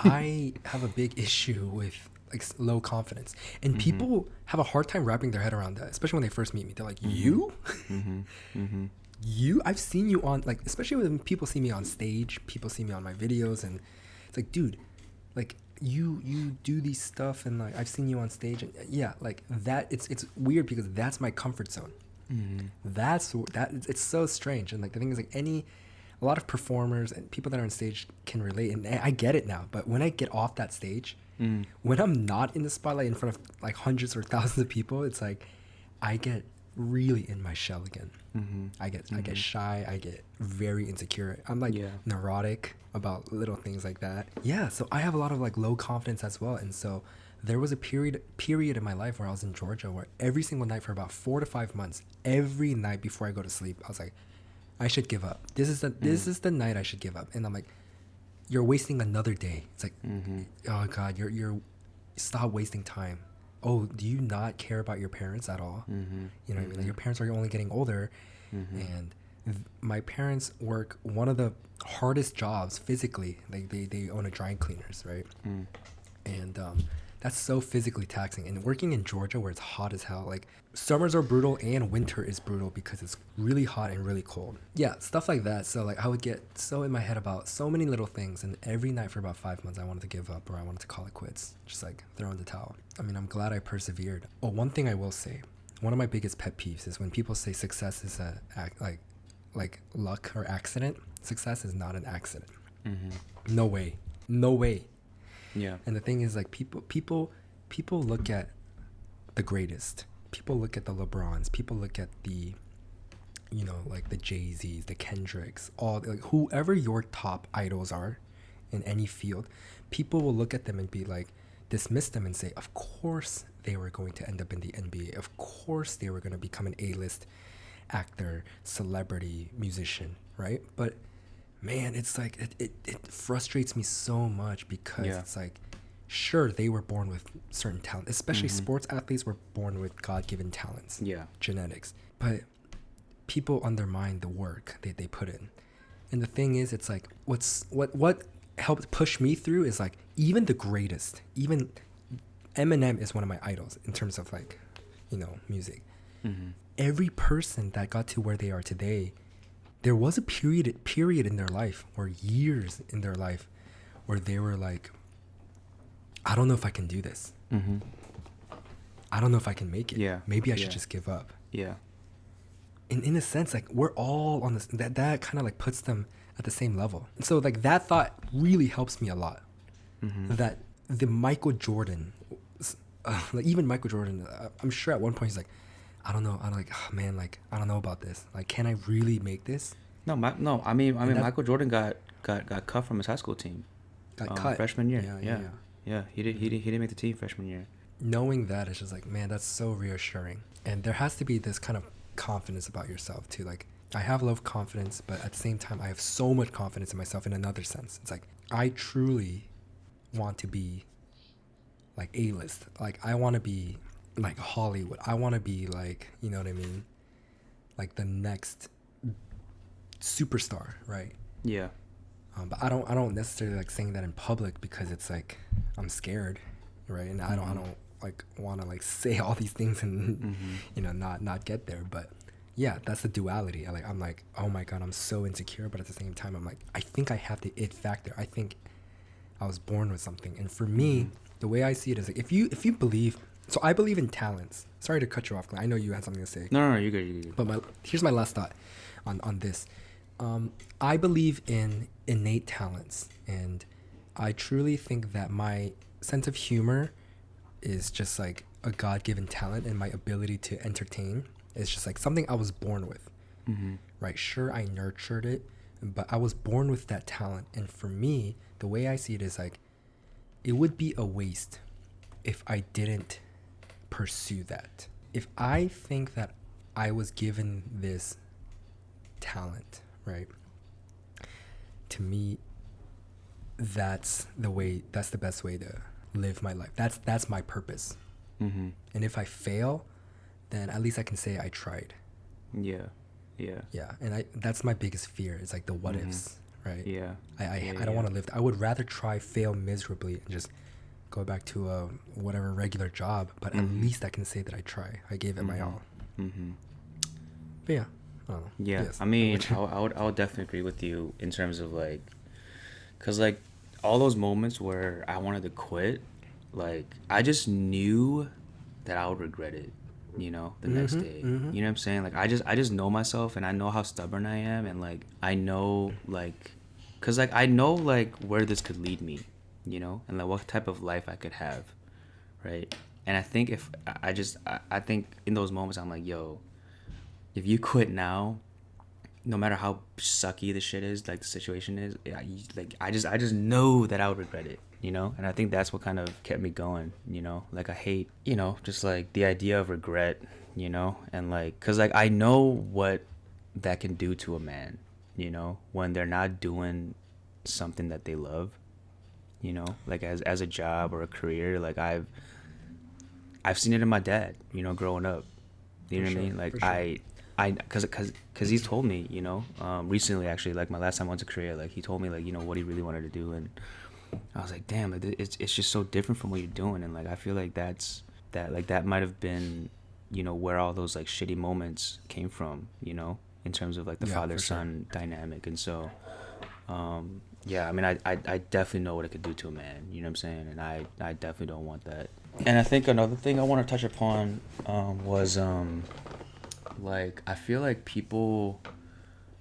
I have a big issue with like low confidence, and Mm-hmm. people have a hard time wrapping their head around that, especially when they first meet me. They're like, Mm-hmm. "You, Mm-hmm. Mm-hmm. you? I've seen you on like, especially when people see me on stage, people see me on my videos, and it's like, dude, like you do these stuff, and like I've seen you on stage, and yeah, like that. It's weird because that's my comfort zone. Mm-hmm. That it's so strange, and like the thing is like a lot of performers and people that are on stage can relate, and I get it now. But when I get off that stage, Mm-hmm. when I'm not in the spotlight in front of like hundreds or thousands of people, it's like I get really in my shell again. Mm-hmm. I get shy. I get very insecure. I'm like Yeah. neurotic about little things like that. Yeah, so I have a lot of like low confidence as well, and so there was a period in my life where I was in Georgia where every single night for about 4 to 5 months, every night before I go to sleep, I was like, I should give up. This is the night I should give up. And I'm like, you're wasting another day. It's like, Mm-hmm. oh God, you're stop wasting time. Oh, do you not care about your parents at all? Mm-hmm. You know what I mean? Like your parents are only getting older, Mm-hmm. and my parents work one of the hardest jobs physically. Like they own a dry cleaners, right? Mm. And that's so physically taxing. And working in Georgia where it's hot as hell, like summers are brutal and winter is brutal because it's really hot and really cold. Yeah, stuff like that. So like I would get so in my head about so many little things, and every night for about 5 months I wanted to give up, or I wanted to call it quits, just like throw in the towel. I mean, I'm glad I persevered. Oh, one thing I will say, one of my biggest pet peeves is when people say success is like luck or accident. Success is not an accident. Mm-hmm. No way. No way. Yeah. And the thing is, like people look at the greatest. People look at the LeBrons. People look at the, you know, like the Jay-Z's, the Kendricks, all like whoever your top idols are in any field. People will look at them and be like, dismiss them and say, of course they were going to end up in the NBA. Of course they were going to become an A-list actor, celebrity, musician, right? But man, it's like it frustrates me so much because Yeah. it's like, sure, they were born with certain talent, especially Mhm. sports athletes were born with God-given talents, Yeah. genetics, but people undermine the work they put in. And the thing is, it's like what helped push me through is like even the greatest, even Eminem is one of my idols in terms of like, you know, music. Mm-hmm. Every person that got to where they are today, there was a period in their life, or years in their life, where they were like, I don't know if I can do this. Mm-hmm. I don't know if I can make it. Yeah. Maybe I Yeah. should just give up. Yeah. And in a sense, like we're all on this. That kind of like puts them at the same level. And so like that thought really helps me a lot. Mm-hmm. That the Michael Jordan, like even Michael Jordan, I'm sure at one point he's like, I don't know. I'm like, oh, man, like I don't know about this. Like, can I really make this? No, no. I mean, that- Michael Jordan got cut from his high school team. Got cut Freshman year. Yeah. Yeah. He didn't make the team freshman year. Knowing that, it's just like, man, that's so reassuring. And there has to be this kind of confidence about yourself too. Like I have low confidence, but at the same time I have so much confidence in myself in another sense. It's like I truly want to be like A-list. Like I want to be like Hollywood. I want to be like, you know what I mean? Like the next superstar, right? Yeah. But I don't necessarily like saying that in public because it's like I'm scared, right? And I don't like want to like say all these things and you know not get there. But yeah, that's the duality. I'm like, oh my God, I'm so insecure, but at the same time I'm like, I think I have the it factor. I think I was born with something. And for me, the way I see it is like if you believe, so I believe in talents. Sorry to cut you off, Glenn. I know you had something to say. No, you're good. But here's my last thought on this. I believe in innate talents, and I truly think that my sense of humor is just like a God-given talent, and my ability to entertain is just like something I was born with. Mm-hmm. Right? Sure, I nurtured it, but I was born with that talent. And for me, the way I see it is like, it would be a waste if I didn't pursue that. If I think that I was given this talent, right? To me, that's the best way to live my life. That's my purpose. Mm-hmm. And if I fail, then at least I can say I tried. Yeah. And that's my biggest fear. It's like the what Mm-hmm. ifs, right? Yeah. I don't want to live. I would rather try fail miserably and just go back to a whatever regular job, but at least I can say that I try. I gave it my all. Mm-hmm. But yeah, I don't know. Yeah, Yes. I mean, I would definitely agree with you in terms of like, cause like all those moments where I wanted to quit, like I just knew that I would regret it, the next day. You know what I'm saying? Like I just know myself, and I know how stubborn I am, and like I know like, cause like I know like where this could lead me, and like what type of life I could have, right? And I think if I think in those moments I'm like, yo, if you quit now, no matter how sucky the shit is, like the situation is, I just know that I would regret it, And I think that's what kind of kept me going, Like I hate, just like the idea of regret, and like, cause like I know what that can do to a man, when they're not doing something that they love, like as a job or a career. Like I've seen it in my dad, growing up. You know what I mean? Like cause he's told me, recently actually, like my last time I went to Korea, like he told me like, what he really wanted to do, and I was like, damn, like, it's just so different from what you're doing, and like I feel like that might have been, where all those like shitty moments came from, in terms of like the father son dynamic, and so, yeah, I mean, I definitely know what it could do to a man, you know what I'm saying, and I definitely don't want that. And I think another thing I want to touch upon was like I feel like people,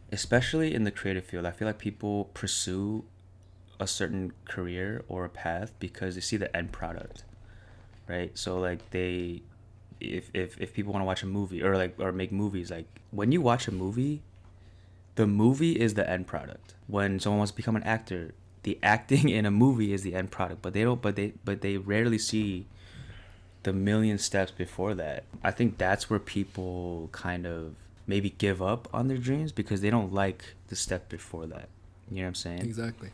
especially in the creative field, I feel like people pursue a certain career or a path because they see the end product, right? So like they, if people want to watch a movie or make movies, like when you watch a movie, the movie is the end product. When someone wants to become an actor, the acting in a movie is the end product, but they rarely see the million steps before that. I think that's where people kind of maybe give up on their dreams because they don't like the step before that. You know what I'm saying? Exactly.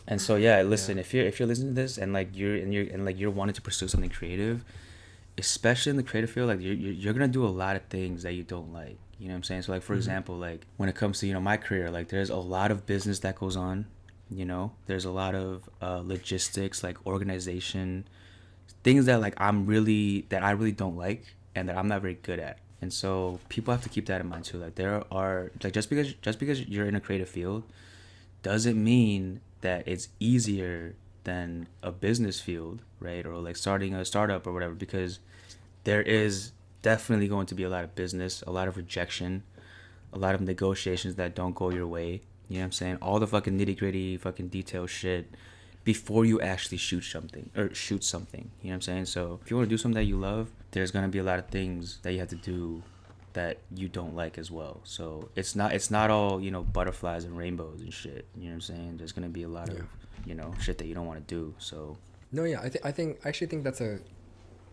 And so yeah, listen, if you're listening to this and like you're wanting to pursue something creative, especially in the creative field, like you're gonna do a lot of things that you don't like. You know what I'm saying? So like for example, like when it comes to my career, like there's a lot of business that goes on. There's a lot of logistics, like organization, things that like I really don't like and that I'm not very good at. And so people have to keep that in mind too. Like there are like just because you're in a creative field doesn't mean that it's easier than a business field, right? Or like starting a startup or whatever, because there is definitely going to be a lot of business, a lot of rejection, a lot of negotiations that don't go your way. You know what I'm saying? All the fucking nitty-gritty fucking detail shit before you actually shoot something. You know what I'm saying? So if you want to do something that you love, there's going to be a lot of things that you have to do that you don't like as well. So it's not all, butterflies and rainbows and shit. You know what I'm saying? There's going to be a lot of, shit that you don't want to do. So no, yeah, I actually think that's a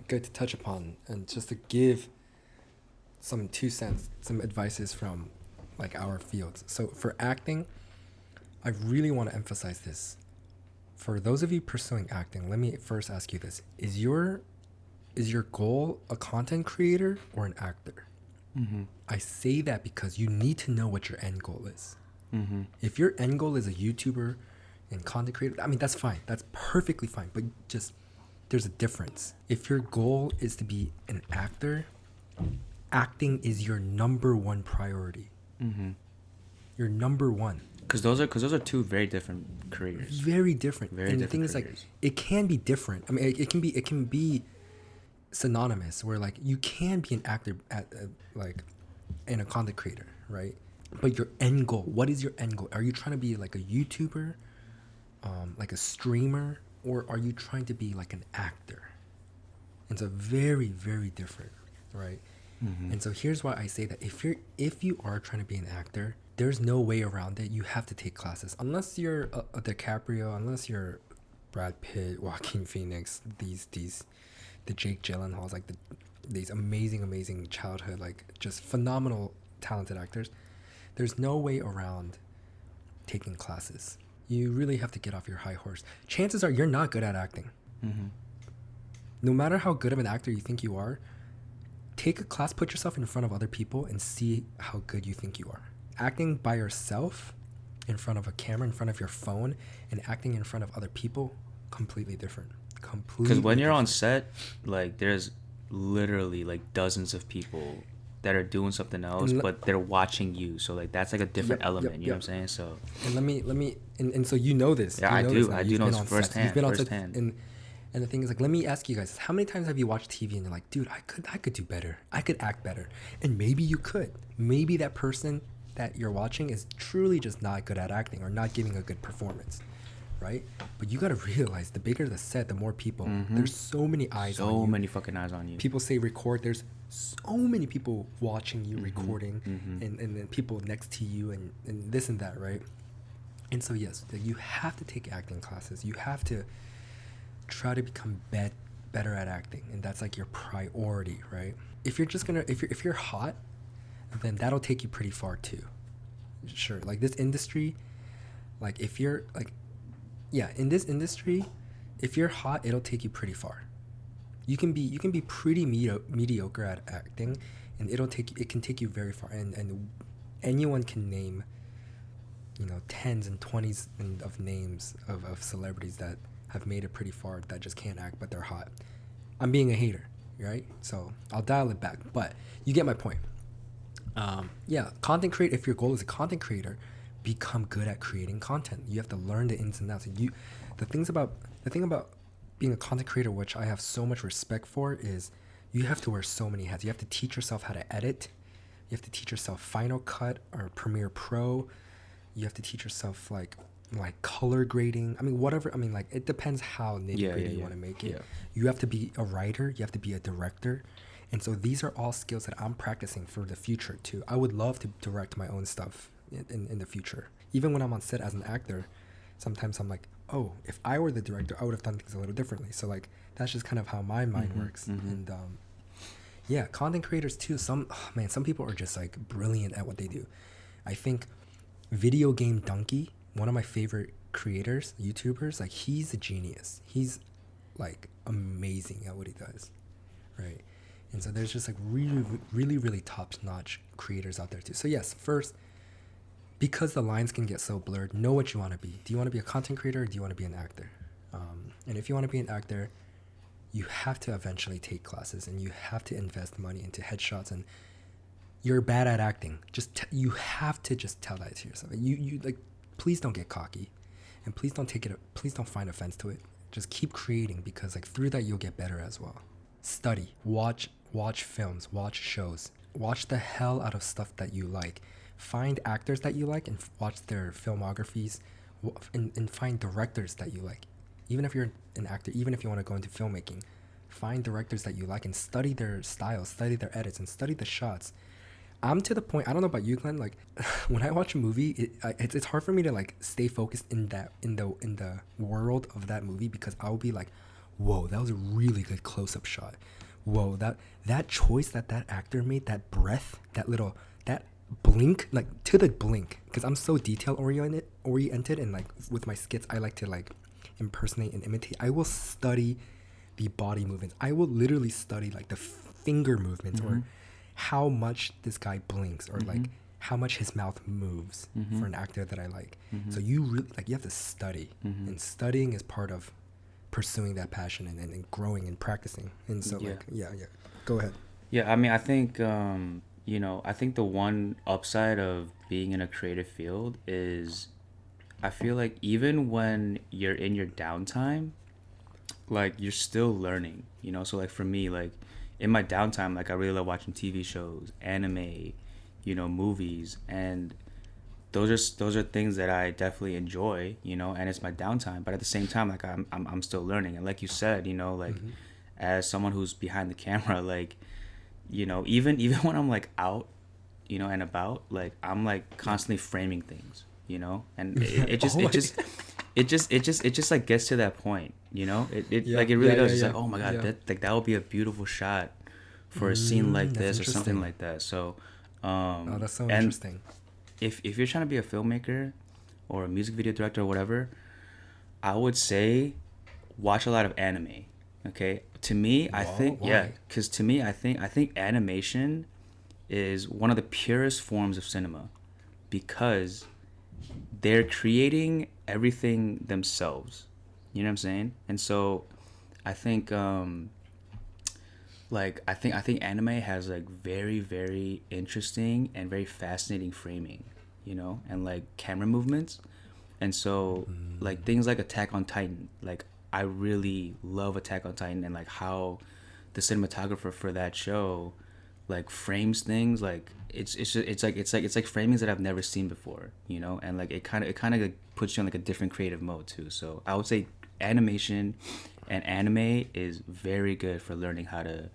good to touch upon, and just to give some 2 cents, some advices from like our fields. So for acting, I really want to emphasize this. For those of you pursuing acting, let me first ask you this. Is your goal a content creator or an actor? Mm-hmm. I say that because you need to know what your end goal is. Mm-hmm. If your end goal is a YouTuber and content creator, I mean, that's fine. That's perfectly fine. But just, there's a difference. If your goal is to be an actor, acting is your number one priority. Mm-hmm. Your number one. Because those are two very different careers. Very different. Very and different the thing careers. is, like, it can be different. I mean, it can be synonymous, where like you can be an actor and a content creator, right? But your end goal, what is your end goal? Are you trying to be like a YouTuber, like a streamer, or are you trying to be like an actor? It's a very, very different, right? Mm-hmm. And so here's why I say that if you are trying to be an actor, there's no way around it. You have to take classes, unless you're a DiCaprio, unless you're Brad Pitt, Joaquin Phoenix, the Jake Gyllenhaals, like the these amazing childhood, like just phenomenal talented actors, there's no way around taking classes. You really have to get off your high horse. Chances are you're not good at acting. Mm-hmm. No matter how good of an actor you think you are, take a class, put yourself in front of other people and see how good you think you are. Acting by yourself in front of a camera, in front of your phone, and acting in front of other people, completely different. Because when you're on set, like there's literally like dozens of people that are doing something else, but they're watching you. So like that's like a different element. You know what I'm saying? So and let me and so you know this. Yeah, you know I do. This I do know this firsthand. You've been on firsthand. set, and the thing is, like, let me ask you guys, how many times have you watched TV and you're like, dude, I could do better. I could act better. And maybe you could. Maybe that person that you're watching is truly just not good at acting or not giving a good performance, right? But you got to realize the bigger the set, the more people. There's so many eyes on you. So many fucking eyes on you. People say record. There's so many people watching you recording and then people next to you and this and that, right? And so, yes, you have to take acting classes. You have to try to become better at acting, and that's like your priority, right? If you're just gonna if you're hot, then that'll take you pretty far too. Sure, like this industry, like if you're like, yeah, in this industry, if you're hot, it'll take you pretty far. You can be pretty mediocre at acting, and it can take you very far. And anyone can name, you know, tens and 20s of names of celebrities that have made it pretty far that just can't act, but they're hot. I'm being a hater, right? So I'll dial it back, but you get my point. Yeah, content create. If your goal is a content creator, become good at creating content. You have to learn the ins and outs. The thing about being a content creator, which I have so much respect for, is you have to wear so many hats. You have to teach yourself how to edit. You have to teach yourself Final Cut or Premiere Pro. You have to teach yourself like color grading. I mean, whatever. I mean, like, it depends how nitty-gritty you want to make it. Yeah. You have to be a writer. You have to be a director. And so these are all skills that I'm practicing for the future too. I would love to direct my own stuff in the future. Even when I'm on set as an actor, sometimes I'm like, oh, if I were the director, I would have done things a little differently. So like, that's just kind of how my mind works. And yeah, content creators too. Some people are just like brilliant at what they do. I think Video Game Donkey, one of my favorite creators, YouTubers, like, he's a genius. He's like amazing at what he does, right? And so there's just like really top-notch creators out there too. So yes, first, because the lines can get so blurred, know what you want to be. Do you want to be a content creator or do you want to be an actor? And if you want to be an actor, you have to eventually take classes and you have to invest money into headshots. And you're bad at acting. You have to just tell that to yourself. You like, please don't get cocky, and please don't find offense to it. Just keep creating, because like through that you'll get better as well. Study, watch films, watch shows, watch the hell out of stuff that you like. Find actors that you like and watch their filmographies, and find directors that you like. Even if you're an actor, even if you want to go into filmmaking, find directors that you like and study their style, study their edits, and study the shots. I'm to the point, I don't know about you, Glenn, like when I watch a movie, it's hard for me to like stay focused in the world of that movie, because I'll be like, whoa, that was a really good close-up shot. Whoa, that choice that actor made, that breath, that blink, like to the blink, because I'm so detail oriented, and like with my skits, I like to like impersonate and imitate. I will study the body movements. I will literally study like the finger movements, or how much this guy blinks, or like how much his mouth moves for an actor that I like. So you really you have to study, and studying is part of pursuing that passion and growing and practicing. And so yeah, go ahead. Yeah, I mean, I think I think the one upside of being in a creative field is, I feel like even when you're in your downtime, like, you're still learning, so like for me, like in my downtime, like I really love watching TV shows, anime, movies, and those are things that I definitely enjoy, and it's my downtime. But at the same time, like I'm still learning, and like you said, like as someone who's behind the camera, like even when I'm like out, and about, like I'm like constantly framing things, and it just like gets to that point, it really does. It's like, oh my god, that would be a beautiful shot for a scene like That's this or something interesting. like that. So, Oh, that's so and interesting. if you're trying to be a filmmaker or a music video director or whatever, I would say watch a lot of anime. Okay, to me, I Whoa, think yeah, why? because to me, I think animation is one of the purest forms of cinema because they're creating everything themselves. You know what I'm saying? And so, I think I think anime has like very very interesting and very fascinating framing, and like camera movements. And so like things like Attack on Titan, like I really love Attack on Titan and like how the cinematographer for that show like frames things like it's like framings that I've never seen before, and like it kind of like puts you on like a different creative mode too. So I would say animation and anime is very good for learning how to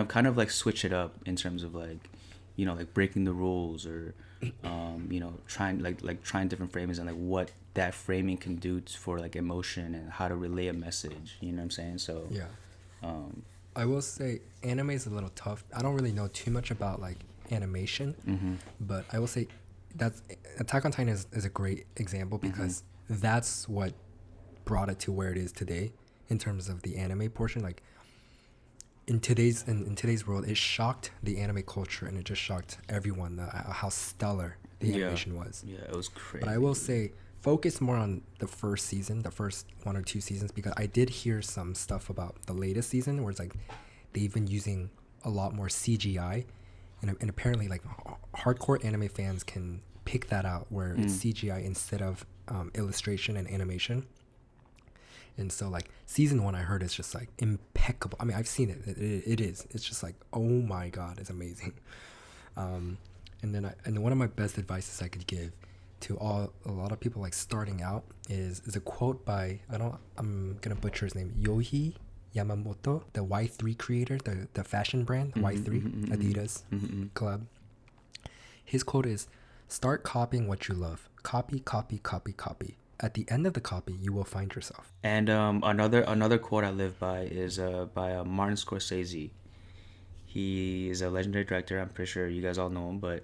kind of like switch it up in terms of like like breaking the rules or trying like trying different framings and like what that framing can do for like emotion and how to relay a message, you know what I'm saying? So Yeah. um I will say anime is a little tough. I don't really know too much about like animation, mhm but I will say that's Attack on Titan is a great example mhm because that's what brought it to where it is today in terms of the anime portion. Like in today's world, it shocked the anime culture and it just shocked everyone how stellar the yeah animation was. yeah it was But I will crazy. say focus more on the first season, the first 1 or 2 seasons, because I did hear some stuff about the latest season where it's like they've been using a lot more CGI, and apparently like hardcore anime fans can pick that out where it's mm. CGI instead of illustration and animation. And so like season one, I heard is just like impeccable. I mean, I've seen it. It is. It's just like, oh my god, it's amazing. Um, and then one of my best advices I could give to a lot of people like starting out is a quote by I'm gonna butcher his name, Yohi Yamamoto, the Y3 creator, the fashion brand Mhm, Y3 mhm, mhm, Adidas mhm, mhm. collab. His quote is, "Start copying what you love. Copy, copy, copy, copy. At the end of the copy, you will find yourself." And another quote I live by is by Martin Scorsese. He is a legendary director. I'm pretty sure you guys all know him, but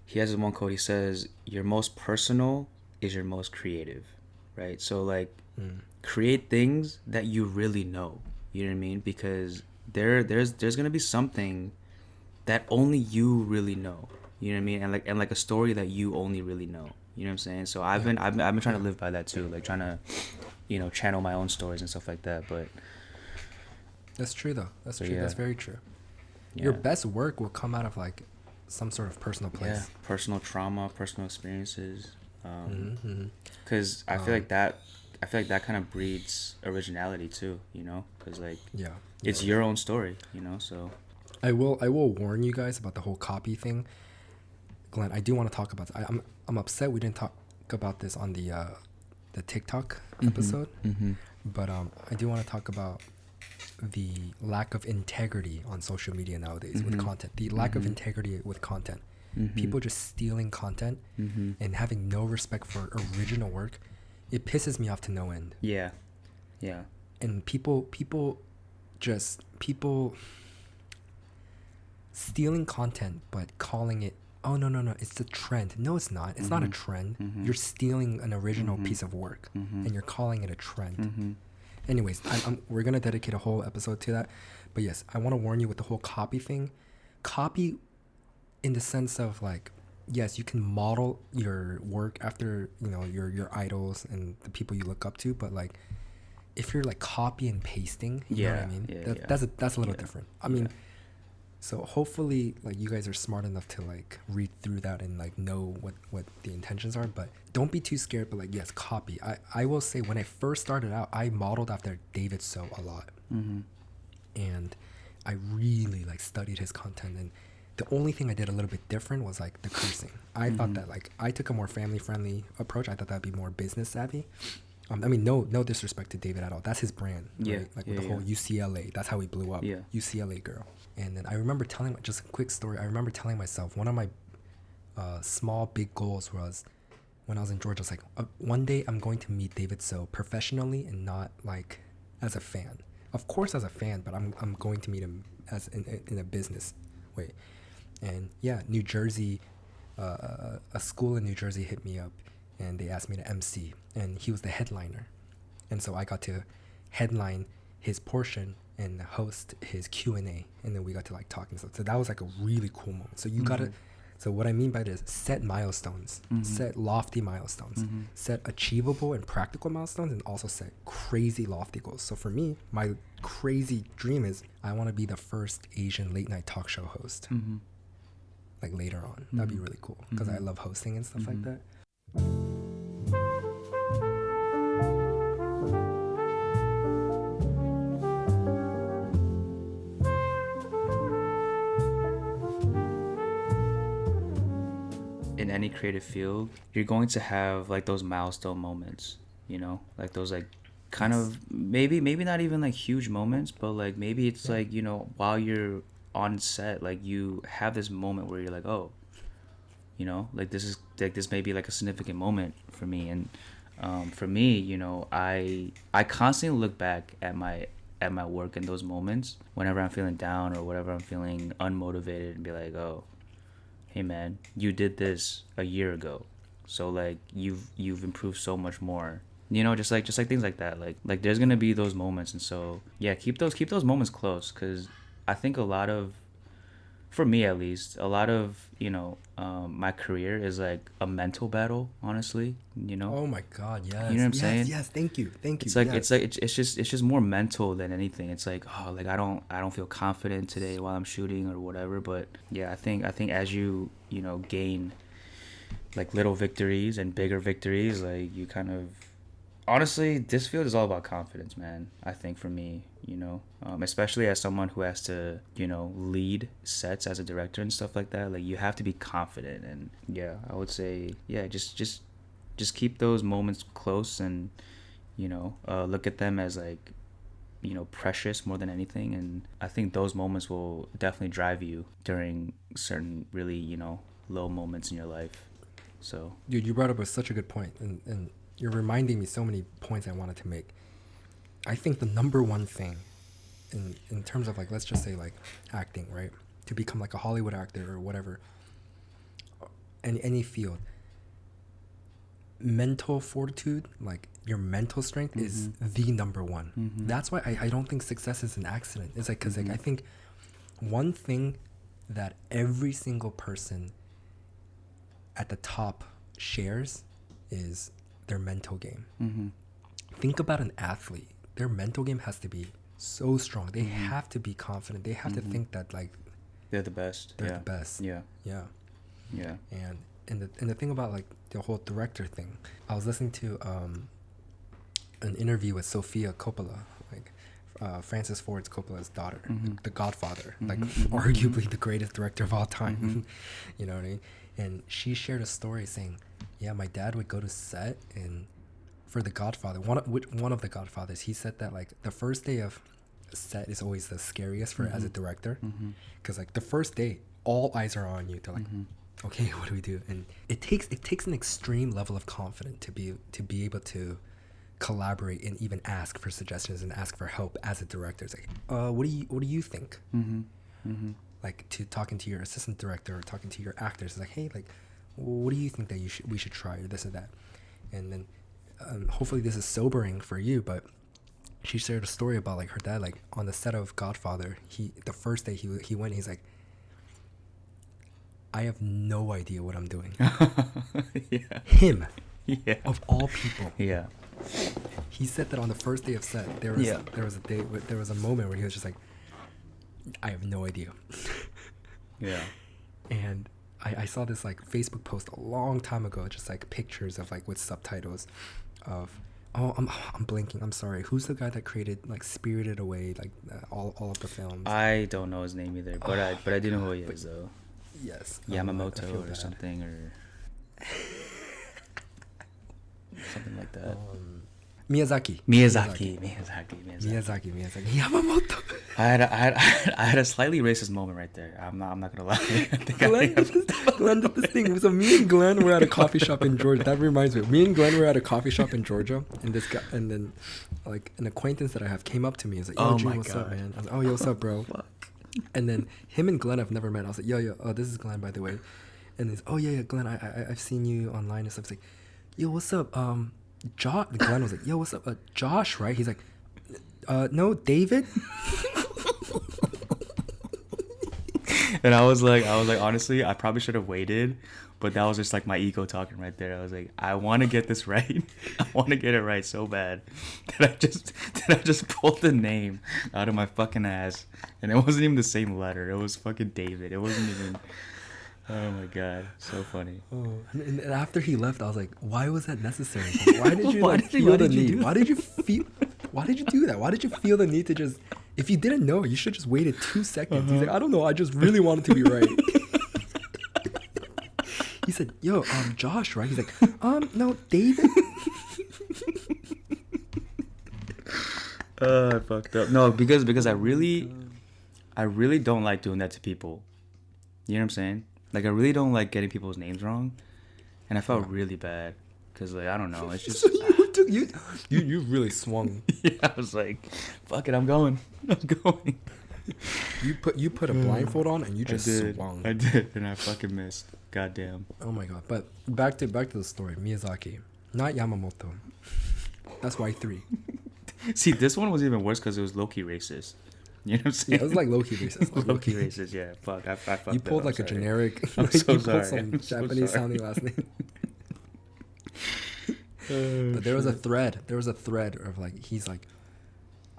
he has this one quote. He says, "Your most personal is your most creative," right? So like, Mm. create things that you really know. You know what I mean? Because there's gonna be something that only you really know. You know what I mean? And like a story that you only really know. You know what I'm saying? So I've Yeah, been I've been, I've been trying yeah. to live by that too, like trying to channel my own stories and stuff like that. That's true though. That's But true. yeah, That's very true. Your yeah, best work will come out of like some sort of personal yeah. place. Personal trauma, personal experiences. Mm-hmm. Because Um, I feel like that kind of breeds originality too. Because like yeah, yeah, it's yeah. your own story. So I will warn you guys about the whole copy thing, Glenn. I do want to talk about. I'm upset we didn't talk about this on the TikTok mhm episode, mhm but I do want to talk about the lack of integrity on social media nowadays with mhm content. The lack of mhm integrity with content. mhm People just stealing content mhm. and having no respect for original work. It pisses me off to no end. Yeah, yeah. And people stealing content but calling it, oh no, it's the trend. No, it's not. It's not a Mhm trend. mhm You're stealing an original mhm piece of work mhm and you're calling it a trend. mhm Anyways, we're gonna dedicate a whole episode to that. But yes, I want to warn you with the whole copy thing. Copy in the sense of like, yes, you can model your work after your idols and the people you look up to, but like if you're like copy and pasting, you know what I yeah mean? yeah That yeah that's a little yeah different. I yeah mean, so hopefully like you guys are smart enough to like read through that and like know what the intentions are, but don't be too scared. But like yes, copy. I will say when I first started out, I modeled after David So a lot, mhm and I really like studied his content. And the only thing I did a little bit different was like the cursing. I thought mhm that like I took a more family friendly approach. I thought that'd be more business savvy. I mean, no disrespect to David at all. That's his brand, yeah right? Like with yeah the whole yeah UCLA. That's how he blew up. yeah UCLA girl. And then I remember just a quick story. I remember telling myself one of my small big goals was when I was in Georgia. I was like, one day I'm going to meet David So professionally and not like as a fan. Of course, as a fan, but I'm going to meet him as in a business way. And yeah, New Jersey, a school in New Jersey hit me up, and they asked me to MC, and he was the headliner, and so I got to headline his portion and host his Q&A, and then we got to like talk and stuff. So that was like a really cool moment. So you gotta, so what I mean by this, set milestones, set lofty milestones, set achievable and practical milestones, and also set crazy lofty goals. So for me, my crazy dream is I want to be the first Asian late night talk show host. Like later on, that'd be really cool because I love hosting and stuff like that. In any creative field, you're going to have like those milestone moments, you know, like those like kind of maybe not even like huge moments, but like maybe it's like, you know, while you're on set, like you have this moment where you're like, oh, you know, like this may be like a significant moment for me. And for me, you know, I constantly look back at my work in those moments whenever I'm feeling down or whatever I'm feeling unmotivated, and be like, oh, hey man, you did this a year ago, so like you've improved so much more, you know, just like things like that. Like there's gonna be those moments, and so yeah, keep those moments close, because I think for me at least, a lot of, you know, my career is like a mental battle, honestly, you know. Oh my God, yes. You know what I'm saying? Yes, thank you. It's like it's just more mental than anything. It's like, oh, like I don't feel confident today while I'm shooting or whatever. But yeah, I think as you know, gain like little victories and bigger victories, like you kind of, honestly, this field is all about confidence, man. I think for me, you know, especially as someone who has to, you know, lead sets as a director and stuff like that, like you have to be confident. And yeah, I would say, yeah, just keep those moments close, and, you know, look at them as like, you know, precious more than anything. And I think those moments will definitely drive you during certain really, you know, low moments in your life. So dude, you brought up such a good point, and you're reminding me so many points I wanted to make. I think the number one thing in terms of like, let's just say like acting, right? To become like a Hollywood actor or whatever, any field, mental fortitude, like your mental strength is the number one. That's why I don't think success is an accident. It's like, because like I think one thing that every single person at the top shares is their mental game. Think about an athlete. Their mental game has to be so strong. They have to be confident. They have to think that like they're the best. They're the best. Yeah. And the thing about like the whole director thing, I was listening to an interview with Sofia Coppola, like Francis Ford Coppola's daughter, the Godfather, like arguably the greatest director of all time. You know what I mean? And she shared a story saying, yeah, my dad would go to set, and for the Godfather, one of the Godfathers, he said that like the first day of set is always the scariest for as a director, because like the first day all eyes are on you. They're like, okay, what do we do? And it takes an extreme level of confidence to be able to collaborate and even ask for suggestions and ask for help as a director. It's like, what do you think? Like to talking to your assistant director or talking to your actors, it's like, hey, like, what do you think that we should try, or this or that? And then hopefully this is sobering for you, but she shared a story about like her dad, like on the set of Godfather, the first day he went, he's like, I have no idea what I'm doing. Him, of all people. He said that on the first day of set, there was a moment where he was just like, I have no idea. And I saw this like Facebook post a long time ago, just like pictures of like with subtitles of, I'm blanking, I'm sorry, who's the guy that created like Spirited Away, like all of the films? I don't know his name either, but I do know who he is though. Yes, Yamamoto or something, or something like that. Miyazaki. Yamamoto. I had a slightly racist moment right there. I'm not gonna lie. Glenn did this thing. So me and Glenn were at a coffee shop in Georgia. That reminds me. Me and Glenn were at a coffee shop in Georgia, and this guy, and then like an acquaintance that I have came up to me. He's like, "Yo, June, what's up, man?" I was like, "Oh, yo, what's up, bro?" And then him and Glenn I've never met. I was like, yo, oh, this is Glenn, by the way. And he's, oh yeah, Glenn, I've seen you online and stuff. It's like, yo, what's up? Josh. Glenn was like, yo, what's up? Josh, right? He's like, no, David. And I was like, honestly, I probably should have waited, but that was just like my ego talking right there. I was like, I want to get this right. I want to get it right so bad that I just pulled the name out of my fucking ass, and it wasn't even the same letter. It was fucking David. It wasn't even. Oh my god, so funny. Oh, and after he left, I was like, why was that necessary? Why did you feel the need? Why did you do that? Why did you feel the need to just? If you didn't know, you should just waited 2 seconds. He's like, I don't know, I just really wanted to be right. He said, yo, Josh, right? He's like, no, David. I fucked up. No, because I really don't like doing that to people. You know what I'm saying? Like, I really don't like getting people's names wrong, and I felt really bad because, like, I don't know, it's just you really swung. Yeah, I was like, fuck it, I'm going. You put a blindfold on and you just swung. I did, and I fucking missed. Goddamn. Oh my god! But back to the story. Miyazaki, not Yamamoto. That's why 3. See, this one was even worse because it was low-key racist. You know what I'm saying? Yeah, it was like low-key racist. Like Low-key racist, yeah. Fuck, I fucked You pulled up, like a generic. I'm Like, so you sorry. pulled some Japanese sounding last name. Oh, But there was a thread. There was a thread of like, he's like,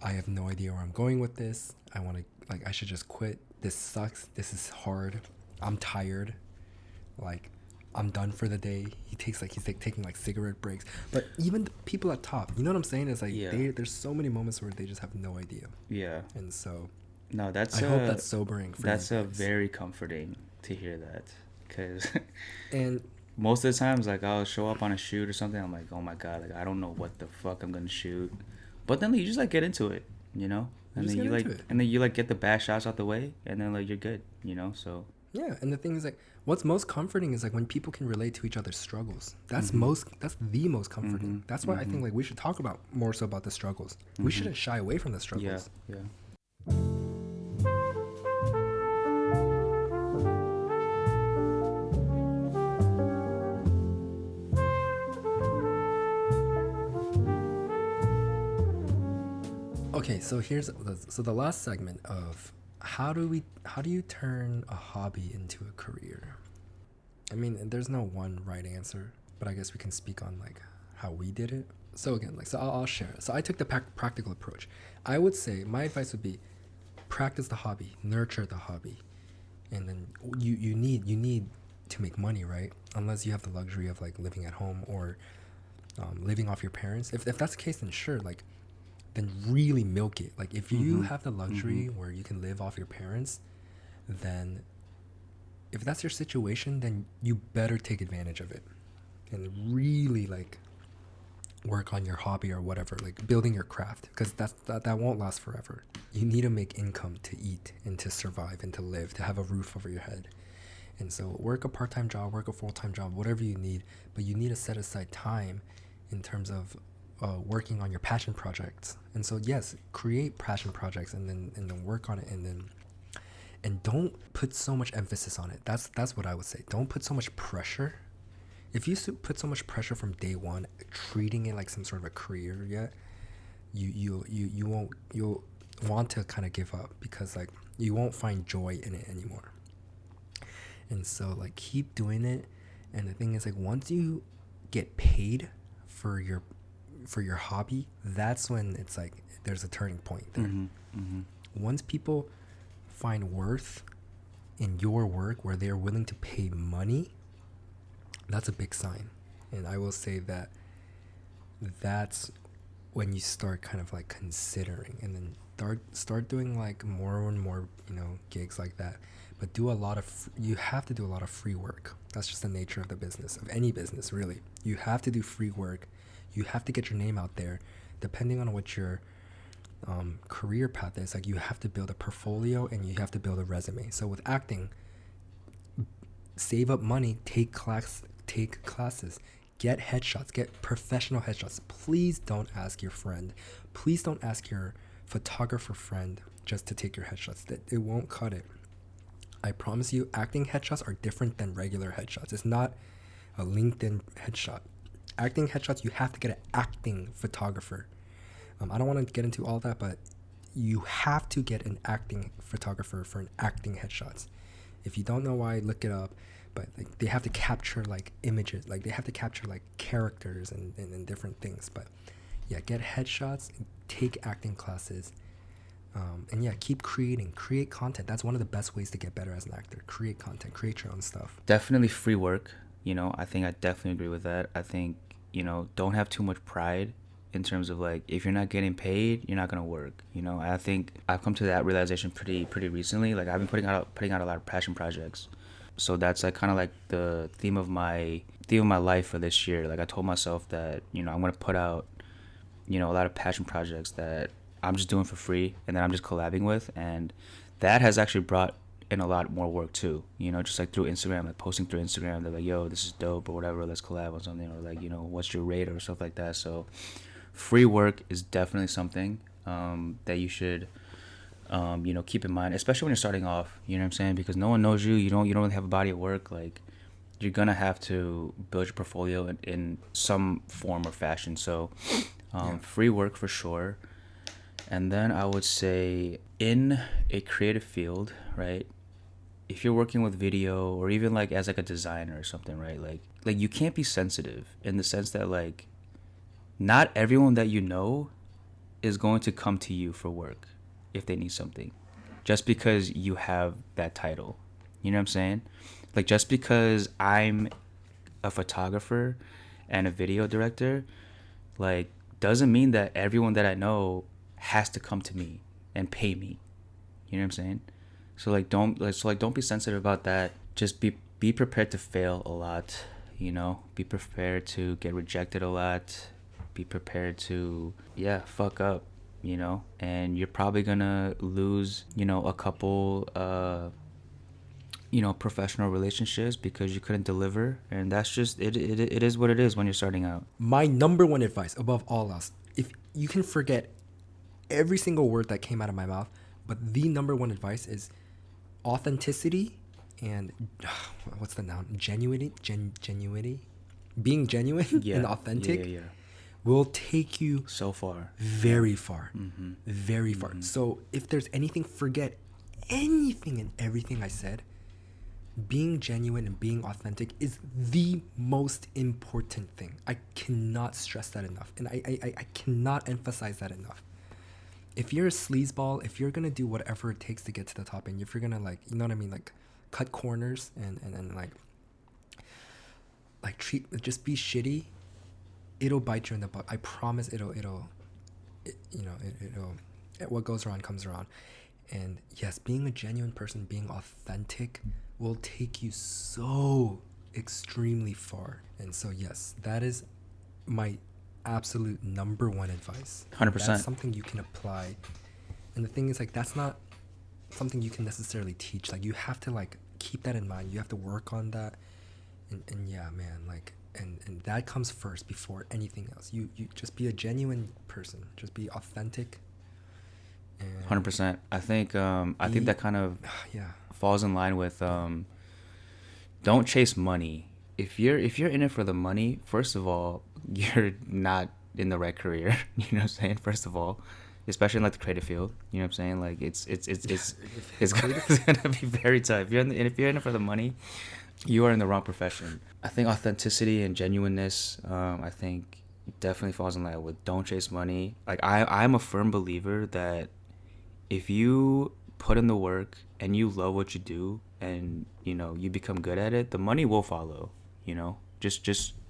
I have no idea where I'm going with this. I want to, like, I should just quit. This sucks. This is hard. I'm tired. Like, I'm done for the day. He's taking like cigarette breaks. But even the people at top, you know what I'm saying? It's like, there's so many moments where they just have no idea. Yeah. And so, no, I hope that's sobering for that's you a guys. very comforting to hear that, because And most of the times, like, I'll show up on a shoot or something, I'm like, oh my god, like, I don't know what the fuck I'm gonna shoot, but then like, you just like get into it, you know, and then you like get the bad shots out the way, and then like you're good, you know. So yeah, and the thing is, like, what's most comforting is like when people can relate to each other's struggles. That's that's the most comforting. That's why I think like we should talk about more so about the struggles. We shouldn't shy away from the struggles. Yeah. Okay, so the last segment of how do you turn a hobby into a career? I mean, there's no one right answer, but I guess we can speak on like how we did it. So again, like, so I'll share. So I took the practical approach. I would say my advice would be practice the hobby, nurture the hobby, and then you need to make money, right? Unless you have the luxury of like living at home or living off your parents. If that's the case, then sure, like, then really milk it. Like, if you have the luxury where you can live off your parents, then if that's your situation, then you better take advantage of it and really like work on your hobby or whatever, like building your craft, because that won't last forever. You need to make income to eat and to survive and to live, to have a roof over your head. And so work a part-time job, work a full-time job, whatever you need, but you need to set aside time in terms of working on your passion projects. And so yes, create passion projects and then work on it, and don't put so much emphasis on it. That's what I would say. Don't put so much pressure. If you put so much pressure from day one, treating it like some sort of a career, yet you'll want to kind of give up, because like you won't find joy in it anymore. And so like keep doing it. And the thing is, like, once you get paid for your hobby, that's when it's like there's a turning point there. Once people find worth in your work where they're willing to pay money, that's a big sign. And I will say that that's when you start kind of like considering, and then start doing like more and more, you know, gigs like that. But you have to do a lot of free work. That's just the nature of the business, of any business really. You have to do free work. You have to get your name out there. Depending on what your career path is, like, you have to build a portfolio and you have to build a resume. So with acting, save up money, take classes, get headshots, get professional headshots. Please don't ask your friend. Please don't ask your photographer friend just to take your headshots. That it won't cut it. I promise you, acting headshots are different than regular headshots. It's not a LinkedIn headshot. Acting headshots, you have to get an acting photographer. I don't want to get into all that, but you have to get an acting photographer for an acting headshots. If you don't know why, look it up. But like, they have to capture like images, like they have to capture like characters and different things. But yeah, get headshots, take acting classes. And yeah, keep create content. That's one of the best ways to get better as an actor. Create content, create your own stuff. Definitely free work. I think I definitely agree with that. I think, don't have too much pride in terms of like, if you're not getting paid, you're not going to work. I think I've come to that realization pretty recently. Like I've been putting out a lot of passion projects. So that's like kind of like the theme of my life for this year. Like I told myself that, I'm going to put out, a lot of passion projects that I'm just doing for free and that I'm just collabing with, and that has actually brought in a lot more work too. Just like through Instagram, like posting through Instagram, they're like, yo, this is dope or whatever, let's collab on something, or like, what's your rate or stuff like that. So free work is definitely something that you should keep in mind, especially when you're starting off. You know what I'm saying? Because no one knows you. You don't really have a body of work. Like you're gonna have to build your portfolio in some form or fashion. So free work for sure. And then I would say in a creative field, right? If you're working with video or even like as like a designer or something, right? Like you can't be sensitive in the sense that like not everyone that you know is going to come to you for work if they need something just because you have that title. You know what I'm saying? Like just because I'm a photographer and a video director, like doesn't mean that everyone that I know has to come to me and pay me. You know what I'm saying? So like don't be sensitive about that. Just be prepared to fail a lot, be prepared to get rejected a lot, be prepared to fuck up, and you're probably gonna lose, a couple professional relationships because you couldn't deliver, and that's just it is what it is when you're starting out. My number one advice above all else, if you can forget every single word that came out of my mouth, but the number one advice is authenticity and what's the noun? Genuinity? Being genuine and authentic will take you so far. Very far. Mm-hmm. Very far. Mm-hmm. So if there's anything, forget anything and everything I said. Being genuine and being authentic is the most important thing. I cannot stress that enough. And I cannot emphasize that enough. If you're a sleazeball, if you're going to do whatever it takes to get to the top, and if you're going to like, you know what I mean? Like cut corners and like just be shitty, it'll bite you in the butt. I promise it'll what goes around comes around. And yes, being a genuine person, being authentic will take you so extremely far. And so yes, that is my absolute number one advice. 100%. That's something you can apply. And the thing is, like, that's not something you can necessarily teach. Like, you have to like keep that in mind. You have to work on that. And yeah, man, like, and that comes first before anything else. You just be a genuine person. Just be authentic. 100%. I think that kind of falls in line with don't chase money. If you're in it for the money, first of all, you're not in the right career. You know what I'm saying? First of all, especially in like the creative field. You know what I'm saying? Like it's gonna be very tough. If you're in it for the money, you are in the wrong profession. I think authenticity and genuineness, I think definitely falls in line with don't chase money. Like I'm a firm believer that if you put in the work and you love what you do and you become good at it, the money will follow.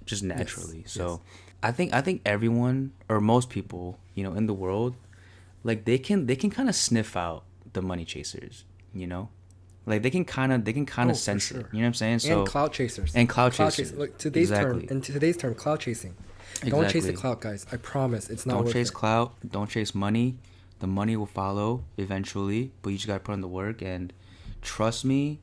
Just naturally. Yes, so yes. I think everyone or most people in the world, like they can kind of sniff out the money chasers. Like they can kind of sense it. You know what I'm saying? So and clout chasers. Like today's term, clout chasing. Exactly. Don't chase the clout, guys. I promise it's not. Don't chase clout. Don't chase money. The money will follow eventually, but you just gotta put in the work. And trust me,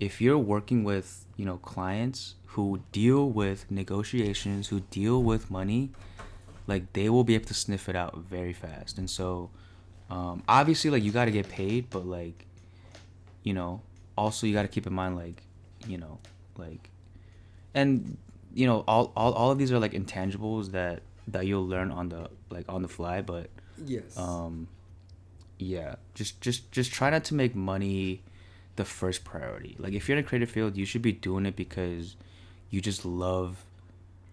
if you're working with clients who deal with negotiations, who deal with money, like they will be able to sniff it out very fast. And so Obviously, like, you got to get paid, but like, also you got to keep in mind, like, you know like, and all of these are like intangibles that you'll learn on the, like, on the fly. But Yes. yeah, just try not to make money the first priority. Like, if you're in a creative field, you should be doing it because you just love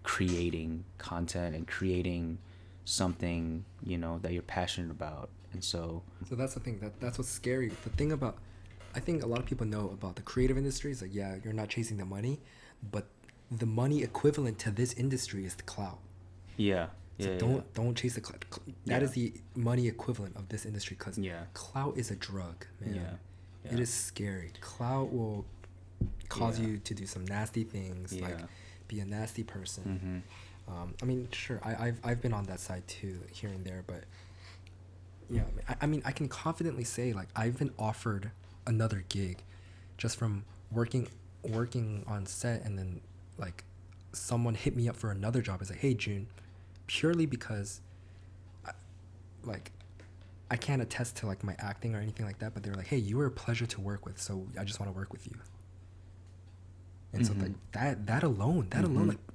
creating content and creating something, that you're passionate about. And so So that's the thing. That's what's scary. The thing about, I think a lot of people know about the creative industry is like, yeah, you're not chasing the money, but the money equivalent to this industry is the clout. yeah, So yeah, don't chase the clout. That Yeah. is the money equivalent of this industry, because Yeah. clout is a drug, man. Yeah. It is scary. Clout will cause Yeah. you to do some nasty things, like Yeah. be a nasty person. Mhm. I mean, sure, I've been on that side too, here and there, but yeah, I mean, I can confidently say, like, I've been offered another gig just from working on set, and then, like, someone hit me up for another job. It's like, hey, June, purely because, like, I can't attest to, like, my acting or anything like that, but they were like, hey, you were a pleasure to work with, so I just want to work with you. And so, like, that alone,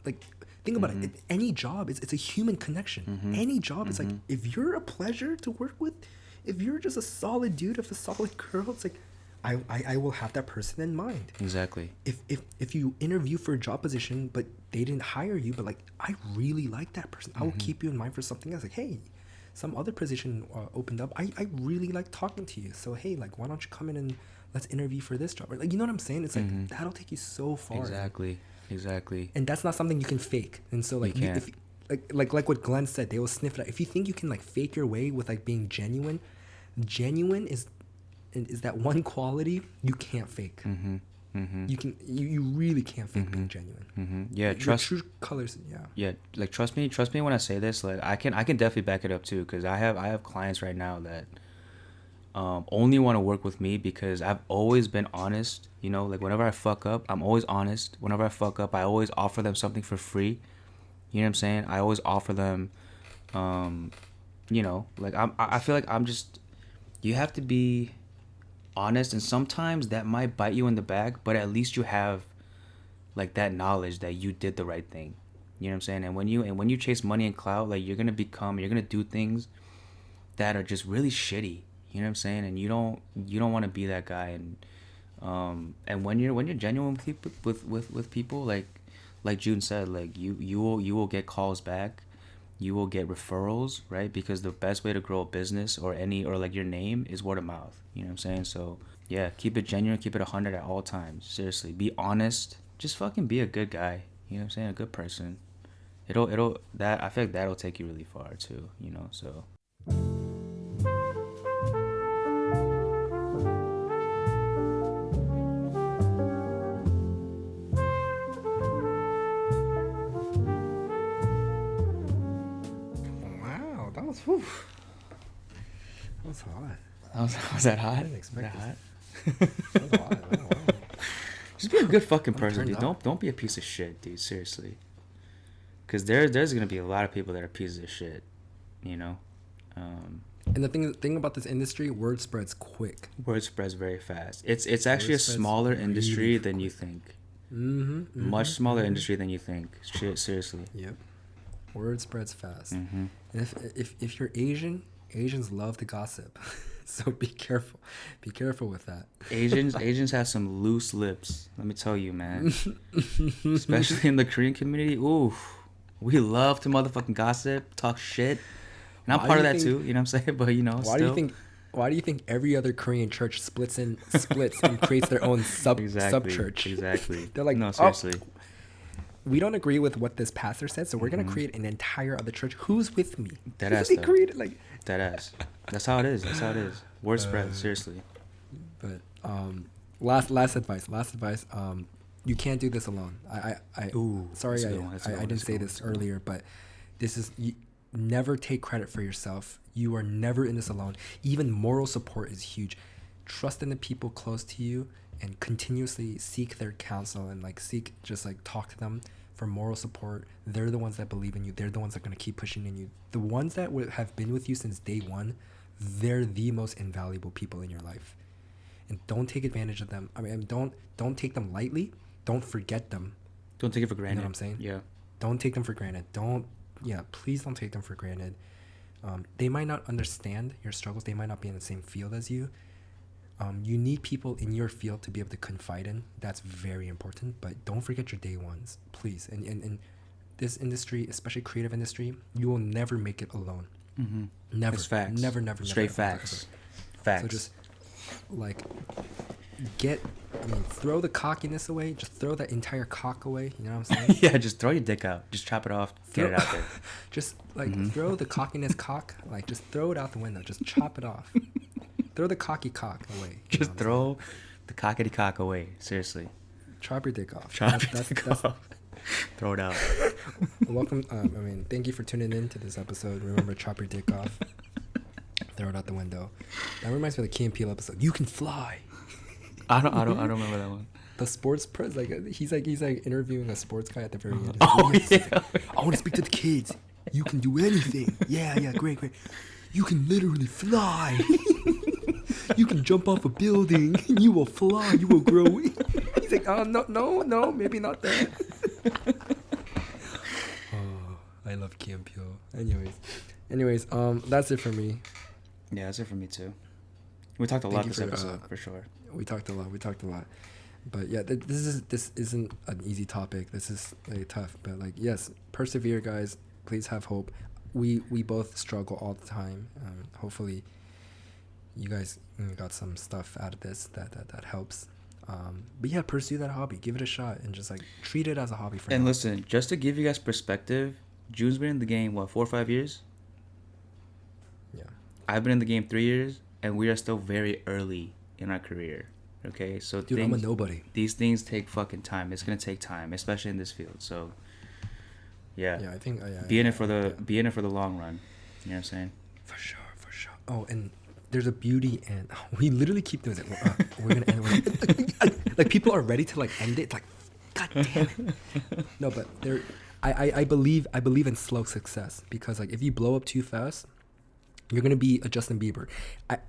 like think about it. Any job, it's a human connection. Any job, it's like, if you're a pleasure to work with, if you're just a solid dude, if a solid girl, it's like, I will have that person in mind. Exactly. If you interview for a job position but they didn't hire you, but like, I really like that person, I will keep you in mind for something else. Like, hey, some other position opened up. I really like talking to you, so hey, like, why don't you come in and let's interview for this job? Or, like, you know what I'm saying? It's like, that'll take you so far. Exactly. And that's not something you can fake. And so, like, You can't. if like what Glenn said, they will sniff it out. If you think you can, like, fake your way with, like, being genuine is that one quality you can't fake. You really can't fake being genuine. Yeah, Your true colors. Yeah, like, trust me when I say this. Like, I can definitely back it up too, because I have clients right now that only want to work with me because I've always been honest. Like, whenever I fuck up, I'm always honest. Whenever I fuck up, I always offer them something for free. You know what I'm saying? I always offer them, like, I feel like I'm just, you have to be honest, and sometimes that might bite you in the back, but at least you have, like, that knowledge that you did the right thing. You know what I'm saying? And when you chase money and clout, like, you're gonna do things that are just really shitty. You know what I'm saying? And you don't want to be that guy. And when you're genuine with people, with people, like June said, like, you will get calls back, you will get referrals, right? Because the best way to grow a business or like your name is word of mouth. You know what I'm saying? So yeah, keep it genuine, keep it 100 at all times. Seriously, be honest. Just fucking be a good guy. You know what I'm saying? A good person. It'll that I feel like that'll take you really far too. So. Wow, that was whew. That was hot. Was that hot? I didn't expect Was that this. That was hot. Oh, wow. Just be a good fucking I'm person, turned dude. up. Don't be a piece of shit, dude. Seriously. Because there's gonna be a lot of people that are pieces of shit. And the thing about this industry, word spreads quick. Word spreads very fast. It's actually a smaller industry really than you think. Much smaller industry than you think. Shit, seriously. Yep. Word spreads fast. And if you're Asians love to gossip. So be careful. Be careful with that. Asians have some loose lips. Let me tell you, man. Especially in the Korean community. Ooh, we love to motherfucking gossip, talk shit. And I'm part of that too. You know what I'm saying? But Why do you think every other Korean church splits and creates their own sub church? Exactly. They're like, no, seriously. We don't agree with what this pastor said, so we're gonna create an entire other church. Who's with me? Deadass. They created like Deadass. That's how it is. Word spread. Seriously. But last advice. You can't do this alone. Sorry, I didn't say this earlier, but this is never take credit for yourself. You are never in this alone. Even moral support is huge. Trust in the people close to you and continuously seek their counsel and talk to them for moral support. They're the ones that believe in you. They're the ones that are going to keep pushing in you. The ones that have been with you since day one, they're the most invaluable people in your life, and don't take advantage of them. I mean, don't take them lightly. Don't forget them. Don't take it for granted. You know what I'm saying? Yeah. Don't take them for granted. Please don't take them for granted. They might not understand your struggles. They might not be in the same field as you. You need people in your field to be able to confide in. That's very important. But don't forget your day ones, please. And in this industry, especially creative industry, you will never make it alone. Mm-hmm. Never. It's facts. Never. Straight ever, facts. ever. Facts. So just like throw the cockiness away. Just throw that entire cock away. You know what I'm saying? Yeah, just throw your dick out. Just chop it off. Get it out there. Just like throw the cockiness cock. Like just throw it out the window. Just chop it off. Throw the cocky cock away. Just throw the cockity cock away. Seriously. Chop your dick off. Chop your dick off. Throw it out. Welcome. Thank you for tuning in to this episode. Remember, chop your dick off. Throw it out the window. That reminds me of the Key and Peele episode. You can fly. I don't remember that one. The sports press, he's interviewing a sports guy at the very end. Oh yeah. I want to speak to the kids. You can do anything. Yeah, great. You can literally fly. You can jump off a building. You will fly. You will grow. He's like, oh no, maybe not that. Oh, I love Key and Peele. Anyways, that's it for me. Yeah, that's it for me too. We talked a lot this episode for sure. We talked a lot. But yeah, this isn't an easy topic. This is tough. But yes, persevere, guys. Please have hope. We both struggle all the time. Hopefully, you guys got some stuff out of this that helps. But yeah, pursue that hobby. Give it a shot and just treat it as a hobby for now. And listen, just to give you guys perspective, June's been in the game 4 or 5 years. Yeah. I've been in the game 3 years, and we are still very early in our career. Okay, so dude, I'm a nobody. These things take fucking time. It's gonna take time, especially in this field. So, yeah. Yeah, I think be in it for the long run. You know what I'm saying? For sure. Oh, and there's a beauty, and we literally keep doing it. We're gonna end it. Like people are ready to end it. It's like, god damn it. No, but I believe in slow success, because if you blow up too fast, you're gonna be a Justin Bieber.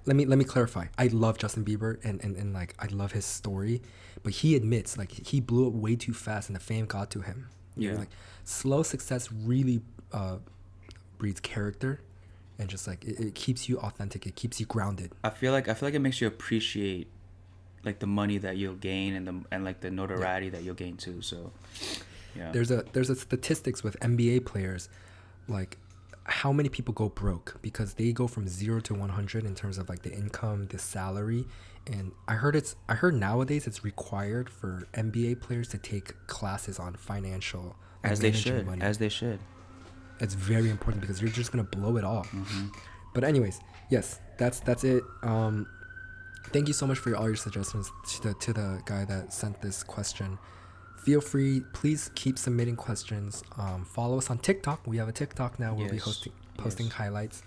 Let me clarify. I love Justin Bieber and I love his story, but he admits he blew up way too fast and the fame got to him. Yeah. Slow success really breeds character, and just it keeps you authentic. It keeps you grounded. I feel like it makes you appreciate the money that you'll gain and the notoriety that you'll gain too. So yeah. There's a statistics with NBA players, how many people go broke because they go from 0 to 100 in terms of the income, the salary. And I heard nowadays it's required for NBA players to take classes on financial as they should. It's very important because you're just gonna blow it all. But anyways, yes, that's it. Thank you so much for all your suggestions to the guy that sent this question. Feel free, please keep submitting questions. Follow us on TikTok. We have a TikTok now. We'll be posting highlights.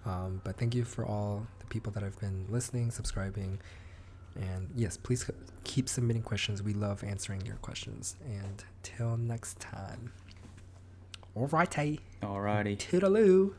But thank you for all the people that have been listening, subscribing. And yes, please keep submitting questions. We love answering your questions. And till next time. Alrighty. Alrighty. Toodaloo.